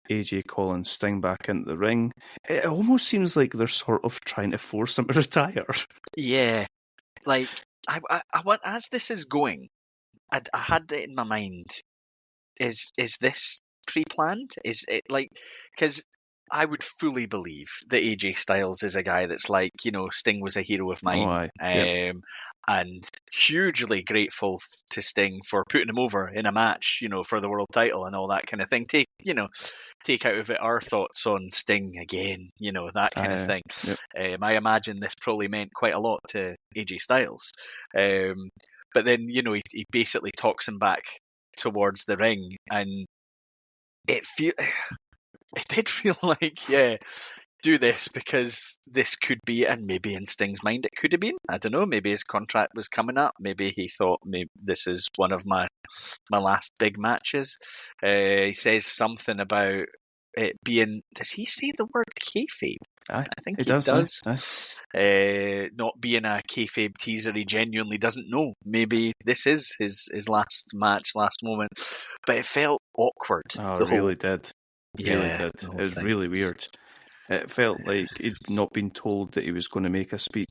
AJ calling Sting back into the ring. It almost seems like they're sort of trying to force him to retire. Yeah.
Like I want as this is going, I had it in my mind. Is this pre-planned? Is it like because I would fully believe that AJ Styles is a guy that's like Sting was a hero of mine, and hugely grateful to Sting for putting him over in a match, for the world title and all that kind of thing. Take out of it our thoughts on Sting again, that kind of thing. Yep. I imagine this probably meant quite a lot to AJ Styles, but then he basically talks him back towards the ring, and it did feel like, do this because this could be, and maybe in Sting's mind it could have been. I don't know. Maybe his contract was coming up. Maybe he thought, maybe this is one of my last big matches. He says something about it being. Does he say the word kayfabe?
Aye,
I think
he
he
does.
does.
Aye.
Not being a kayfabe teaser, he genuinely doesn't know. Maybe this is his last match, last moment. But it felt awkward.
Oh, it really did. Really did.
The
It
whole
was
thing.
really weird. It felt like he'd not been told that he was going to make a speech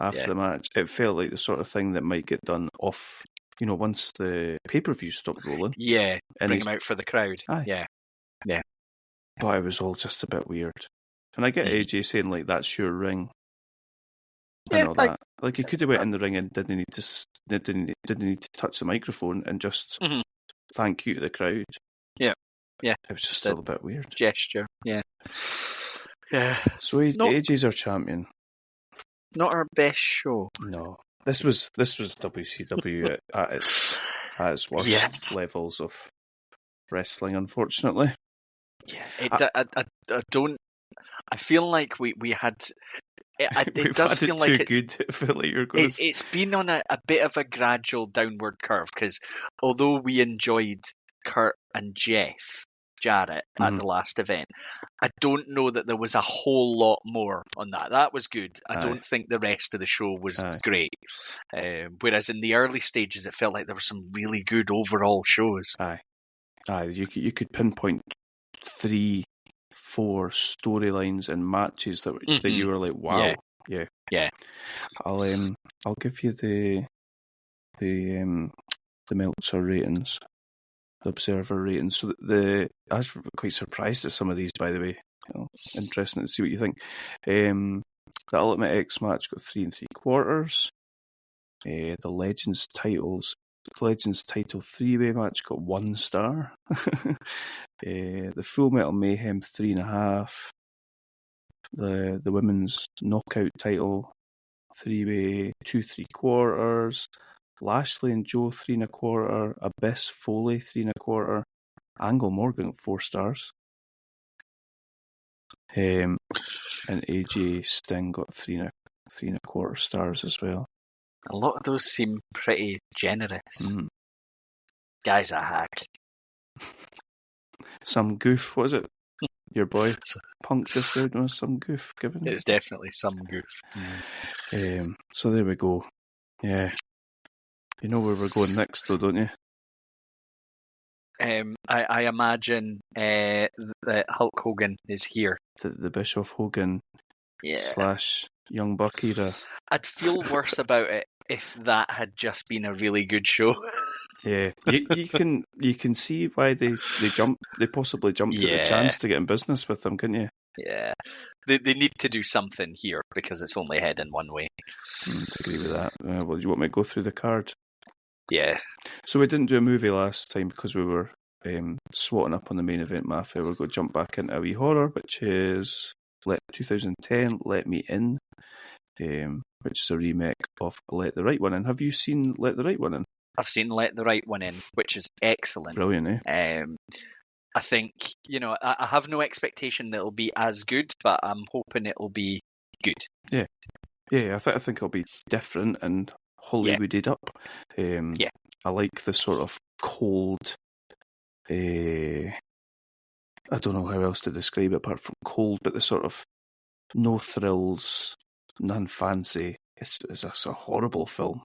after the match. It felt like the sort of thing that might get done off, once the pay-per-view stopped rolling.
Yeah,
and
bring him out for the crowd.
Aye.
Yeah.
But it was all just a bit weird. And I get AJ saying, like, that's your ring. And all that. Like, he could have went in the ring and didn't need to touch the microphone and just thank you to the crowd.
Yeah.
It was just still a bit weird.
Gesture. Yeah.
So AJ's our champion.
Not our best show.
No. This was WCW at its worst levels of wrestling, unfortunately.
Yeah. I feel like we had. It does feel like
too good. I feel like you're going to.
It's been on a bit of a gradual downward curve, because although we enjoyed Kurt and Jeff Jarrett at the last event, I don't know that there was a whole lot more on that. That was good. I don't think the rest of the show was great. Whereas in the early stages, it felt like there were some really good overall shows.
Aye. You could pinpoint 3-4 storylines and matches that you were like, wow, yeah. I'll give you the Meltzer ratings, the Observer ratings. So I was quite surprised at some of these, by the way. Interesting to see what you think. The Ultimate X match got 3 3/4. The Legends Title 3-way match got 1 star. The Full Metal Mayhem 3.5. The Women's Knockout Title 3-way 2 3/4. Lashley and Joe 3.25. Abyss Foley 3.25. Angle Morgan 4 stars. And AJ Sting got 3.25 stars as well.
A lot of those seem pretty generous. Guy's a hack.
Some goof, was it? Your boy Punk described him as some goof given.
It's definitely some goof.
So there we go. Yeah. You know where we're going next, though, don't you?
I imagine that Hulk Hogan is here.
The Bischoff Hogan / Young Buck era.
I'd feel worse about it if that had just been a really good show.
Yeah, you can see why they possibly jumped at the chance to get in business with them, couldn't you?
Yeah, they need to do something here because it's only heading one way.
I agree with that. Well, do you want me to go through the card?
Yeah.
So we didn't do a movie last time because we were swatting up on the Main Event Mafia. We're going to jump back into a wee horror, which is 2010, Let Me In, which is a remake of Let the Right One In. Have you seen Let the Right One In?
I've seen Let the Right One In, which is excellent.
Brilliant, eh?
I think, I have no expectation that it'll be as good, but I'm hoping it'll be good.
Yeah. I think it'll be different and Hollywooded up. I like the sort of cold, I don't know how else to describe it apart from cold, but the sort of no thrills, none fancy. It's a horrible film.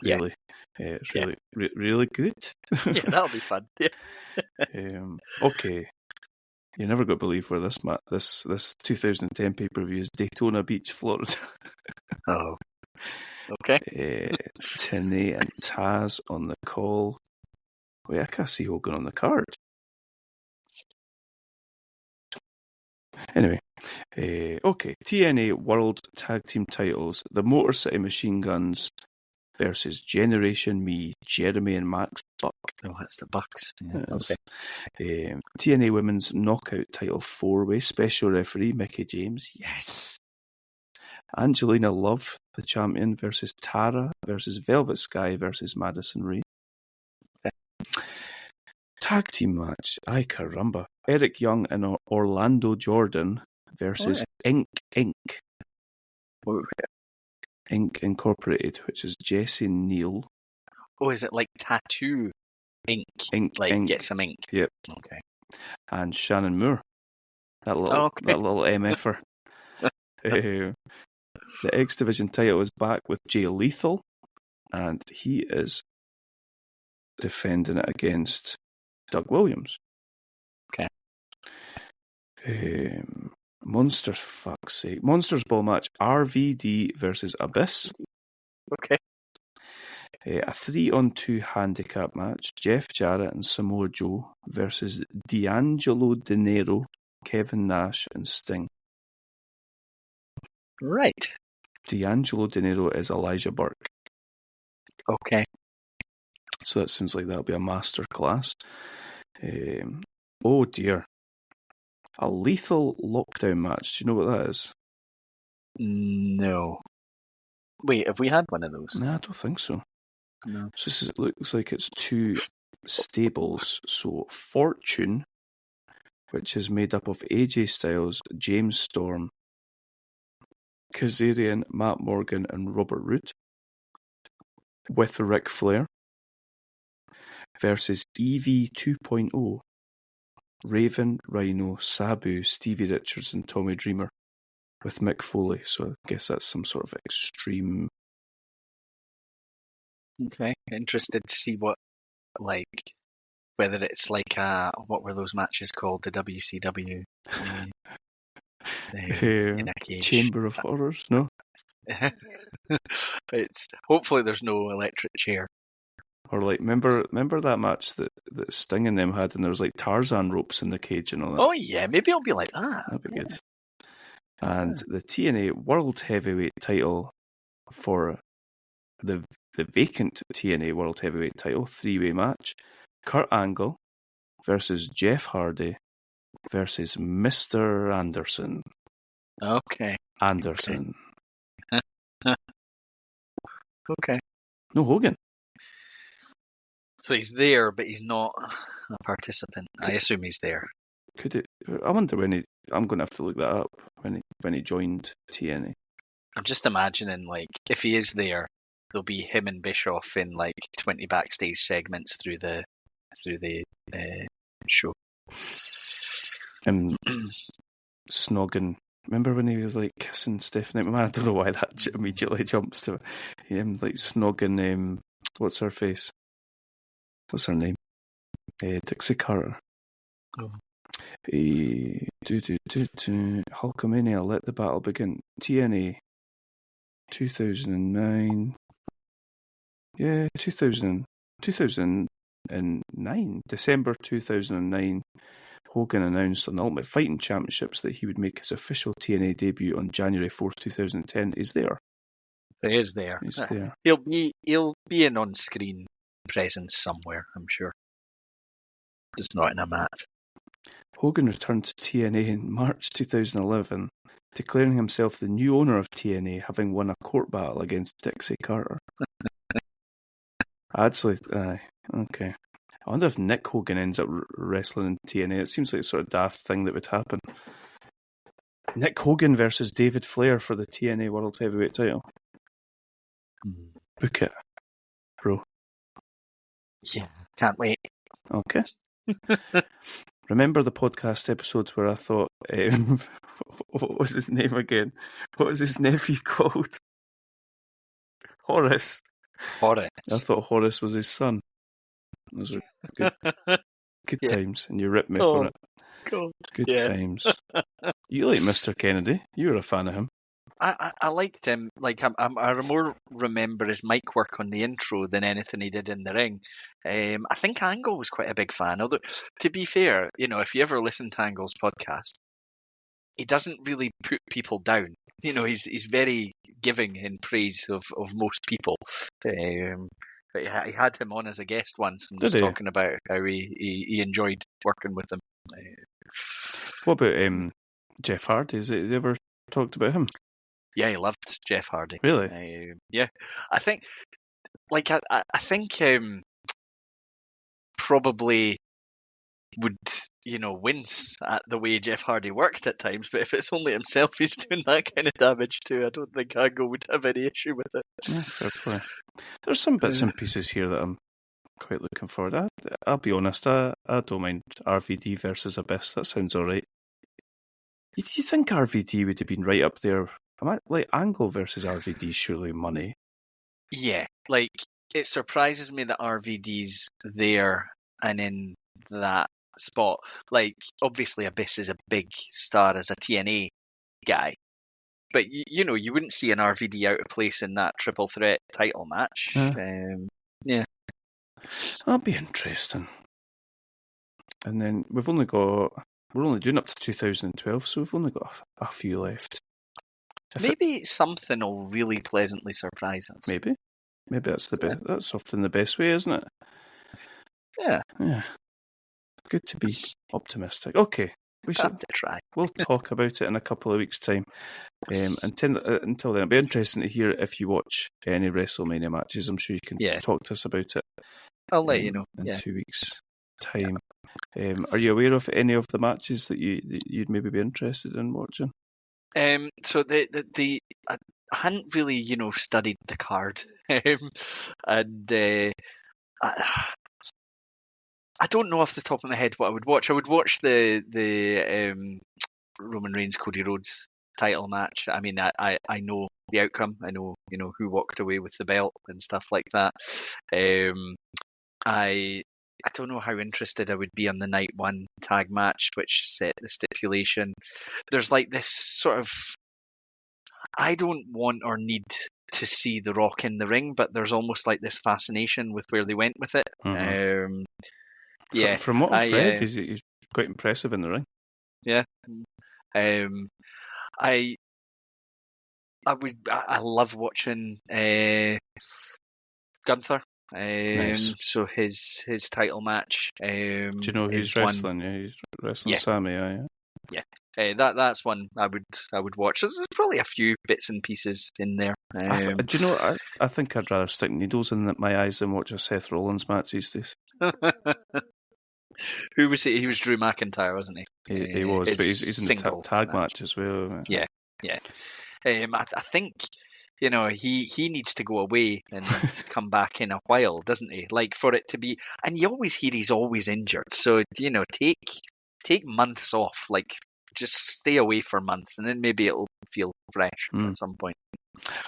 Really. It's really, really good.
Yeah, that'll be fun. Yeah.
Okay. You're never going to believe where this 2010 pay-per-view is. Daytona Beach, Florida.
Oh. Okay.
TNA and Taz on the call. Wait, I can't see Hogan on the card. Anyway. Okay. TNA World Tag Team Titles. The Motor City Machine Guns versus Generation Me, Jeremy and Max Buck.
Oh, that's the Bucks. Yeah,
okay. TNA Women's Knockout Title 4-way, special referee Mickie James. Yes. Angelina Love, the champion, versus Tara versus Velvet Sky versus Madison Rayne. Tag team match. Ay caramba. Eric Young and Orlando Jordan versus Inc. Inc. Incorporated, which is Jesse Neal.
Oh, is it like tattoo ink?
Ink.
Get some ink.
Yep.
Okay.
And Shannon Moore. That little MFer. The X Division title is back with Jay Lethal, and he is defending it against Doug Williams.
Okay.
Monsters, fuck's sake. Monsters Ball match, RVD versus Abyss.
Okay.
A 3-on-2 handicap match, Jeff Jarrett and Samoa Joe versus D'Angelo De Niro, Kevin Nash, and Sting.
Right.
D'Angelo De Niro is Elijah Burke.
Okay.
So that sounds like that'll be a master class. Oh dear. A lethal lockdown match. Do you know what that is?
No. Wait, have we had one of those?
Nah, I don't think so.
No.
So it looks like it's two stables. So Fortune, which is made up of AJ Styles, James Storm, Kazarian, Matt Morgan, and Robert Roode, with Ric Flair, versus EV 2.0, Raven, Rhino, Sabu, Stevie Richards, and Tommy Dreamer, with Mick Foley. So I guess that's some sort of extreme.
Okay. Interested to see whether it's like what were those matches called? The WCW. In a cage.
Chamber of Horrors, no?
It's hopefully there's no electric chair.
Or like, remember that match that Sting and them had, and there was like Tarzan ropes in the cage and all that.
Oh yeah, maybe it'll be like that.
That'd be good. And the TNA World Heavyweight Title for the vacant TNA World Heavyweight Title 3-way match: Kurt Angle versus Jeff Hardy versus Mr. Anderson.
Okay.
Anderson.
Okay.
No Hogan.
So he's there, but he's not a participant. I assume he's there.
Could it? I wonder when he. I'm going to have to look that up. When he joined TNA.
I'm just imagining, if he is there, there'll be him and Bischoff in 20 backstage segments through the show.
Snogging. Remember when he was kissing Stephanie McMahon? I don't know why that immediately jumps to him, snogging. What's her face? What's her name? Dixie Carter.
Oh.
Hulkamania, let the battle begin. TNA 2009. Yeah, 2009. December 2009. Hogan announced on the Ultimate Fighting Championships that he would make his official TNA debut on January 4th, 2010. He's there.
He is there.
He's there.
He'll be an on-screen presence somewhere, I'm sure. Just not in a match.
Hogan returned to TNA in March 2011, declaring himself the new owner of TNA, having won a court battle against Dixie Carter. Actually, okay. I wonder if Nick Hogan ends up wrestling in TNA. It seems like a sort of daft thing that would happen. Nick Hogan versus David Flair for the TNA World Heavyweight Title. Book it, bro.
Yeah, can't wait.
Okay. Remember the podcast episodes where I thought, what was his name again? What was his nephew called? Horace. I thought Horace was his son. Those are good tames, and you ripped me for it.
God.
Good times. You like Mr. Kennedy. You were a fan of him.
I liked him. I more remember his mic work on the intro than anything he did in the ring. I think Angle was quite a big fan. Although, to be fair, if you ever listen to Angle's podcast, he doesn't really put people down. He's very giving in praise of most people. But he had him on as a guest once and was talking about how he enjoyed working with him.
What about Jeff Hardy? Has he ever talked about him?
Yeah, he loved Jeff Hardy.
Really?
Yeah, I think, I think probably would, wince at the way Jeff Hardy worked at times, but if it's only himself he's doing that kind of damage to, I don't think Angle would have any issue with it.
Yeah, fair play. There's some bits and pieces here that I'm quite looking forward. I'll be honest, I don't mind RVD versus Abyss. That sounds alright. Do you think RVD would have been right up there? Like Angle versus RVD, surely money.
Yeah, like it surprises me that RVD's there and in that spot. Like, obviously, Abyss is a big star as a TNA guy, but you wouldn't see an RVD out of place in that triple threat title match. Yeah,
that'll be interesting. And then we're only doing up to 2012, so we've only got a few left.
Maybe something will really pleasantly surprise us.
Maybe that's the best. That's often the best way, isn't it? Yeah. Good to be optimistic. Okay, we should
try.
We'll talk about it in a couple of weeks' time. Until then, it'll be interesting to hear if you watch any WrestleMania matches. I'm sure you can talk to us about it.
I'll let you know
in 2 weeks' time. Are you aware of any of the matches that you'd maybe be interested in watching?
So I hadn't really studied the card, and I don't know off the top of my head what I would watch. I would watch the Roman Reigns Cody Rhodes title match. I mean, I know the outcome. I know who walked away with the belt and stuff like that. I don't know how interested I would be on the night one tag match, which set the stipulation. There's like this sort of, I don't want or need to see The Rock in the ring, but there's almost like this fascination with where they went with it.
Mm-hmm. From what I've read, he's quite impressive in the ring.
Yeah. I love watching Gunther.
Nice.
So his title match.
Do you know who's wrestling? Yeah, he's wrestling Sammy.
Yeah. That's one I would watch. There's probably a few bits and pieces in there.
Do you know? I think I'd rather stick needles in my eyes than watch a Seth Rollins match these days.
Who was he? He was Drew McIntyre, wasn't he?
He was, but he's in the tag match as well.
Yeah. I think he needs to go away and come back in a while, doesn't he? Like for it to be, and you always hear he's always injured. So take months off. Like just stay away for months, and then maybe it'll feel fresh at some point.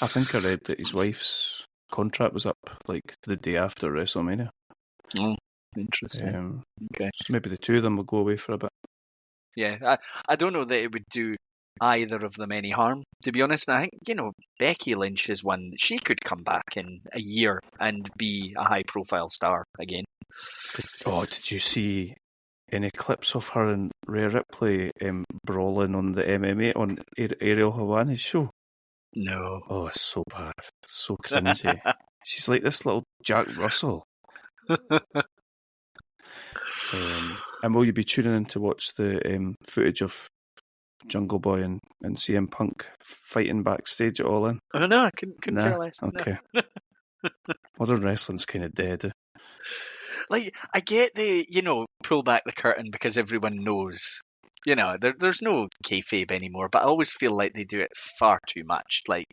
I think I read that his wife's contract was up like the day after WrestleMania.
Oh, interesting. Okay,
so maybe the two of them will go away for a bit.
Yeah, I don't know that it would do either of them any harm, to be honest. And I think, Becky Lynch is one that she could come back in a year and be a high-profile star again.
Oh, did you see any clips of her and Rhea Ripley brawling on the MMA on Ariel Helwani's show?
No.
Oh, it's so bad. It's so cringy. She's like this little Jack Russell. And will you be tuning in to watch the footage of Jungle Boy and CM Punk fighting backstage at All In?
I don't know. I couldn't care less.
Okay. Modern wrestling's kind of dead.
Like, I get the, pull back the curtain because everyone knows. There's no kayfabe anymore, but I always feel like they do it far too much. Like,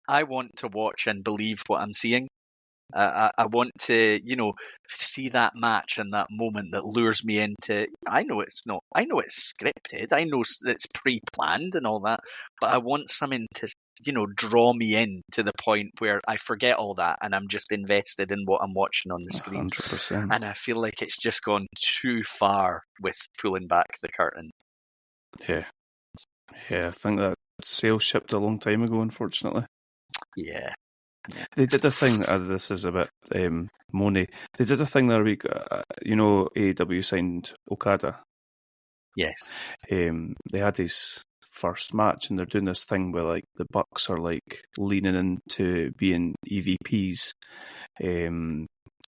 I want to watch and believe what I'm seeing. I want to, see that match and that moment that lures me into. I know it's scripted. I know it's pre-planned and all that, but I want something to, draw me in to the point where I forget all that and I'm just invested in what I'm watching on the screen.
100%.
And I feel like it's just gone too far with pulling back the curtain.
Yeah, I think that sale shipped a long time ago, unfortunately.
Yeah.
They did a thing, this is a bit moany, they did a thing the other week, AEW signed Okada.
Yes.
They had his first match and they're doing this thing where like the Bucks are like leaning into being EVPs,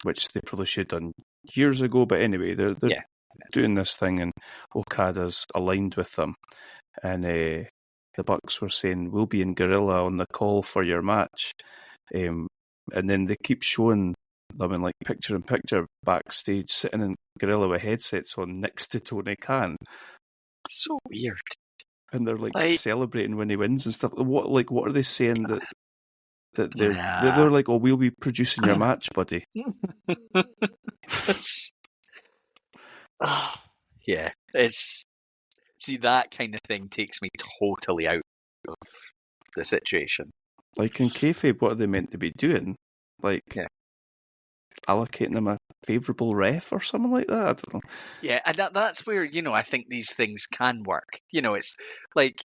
which they probably should have done years ago, but anyway, they're doing this thing and Okada's aligned with them. And the Bucks were saying, we'll be in Gorilla on the call for your match. And then they keep showing them in like picture in picture backstage, sitting in gorilla with headsets on next to Tony Khan,
So weird.
and they're like celebrating when he wins and stuff. What are they saying that they're like, oh, we'll be producing your match, buddy.
Yeah, see, that kind of thing takes me totally out of the situation.
Like in kayfabe, what are they meant to be doing? Like allocating them a favourable ref or something like that? I don't know.
Yeah, and that's where, I think these things can work. It's like,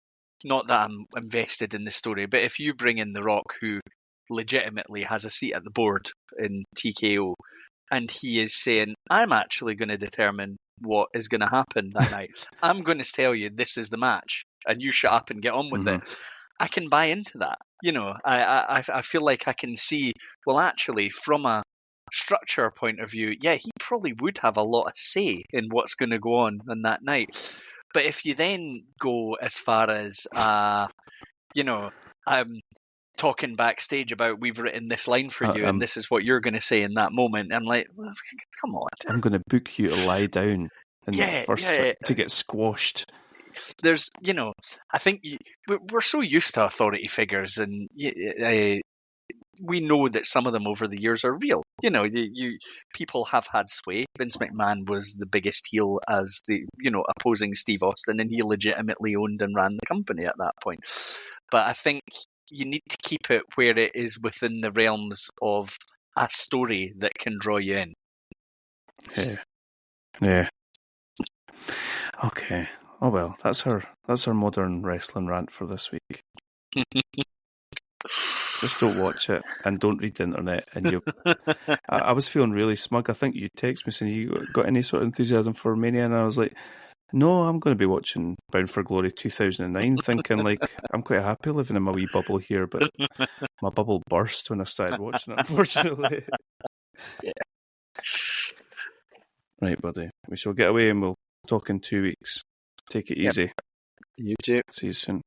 not that I'm invested in the story, but if you bring in The Rock, who legitimately has a seat at the board in TKO, and he is saying, I'm actually going to determine what is going to happen that night. I'm going to tell you this is the match, and you shut up and get on with it. I can buy into that. I feel like I can see, well, actually, from a structure point of view, yeah, he probably would have a lot of say in what's going to go on that night. But if you then go as far as, talking backstage about, we've written this line for you and this is what you're going to say in that moment, I'm like, well, come on.
I'm going to book you to lie down in the first to get squashed.
There's, I think we're so used to authority figures, and we know that some of them over the years are real. People have had sway. Vince McMahon was the biggest heel as the, opposing Steve Austin, and he legitimately owned and ran the company at that point. But I think you need to keep it where it is within the realms of a story that can draw you in.
Yeah. Okay. Oh well, that's our modern wrestling rant for this week. Just don't watch it and don't read the internet. And I was feeling really smug. I think you texted me saying you got any sort of enthusiasm for Mania, and I was like, no, I'm going to be watching Bound for Glory 2009, thinking like I'm quite happy living in my wee bubble here, but my bubble burst when I started watching it, unfortunately.
Yeah.
Right, buddy. We shall get away and we'll talk in 2 weeks. Take it easy.
You too.
See you soon.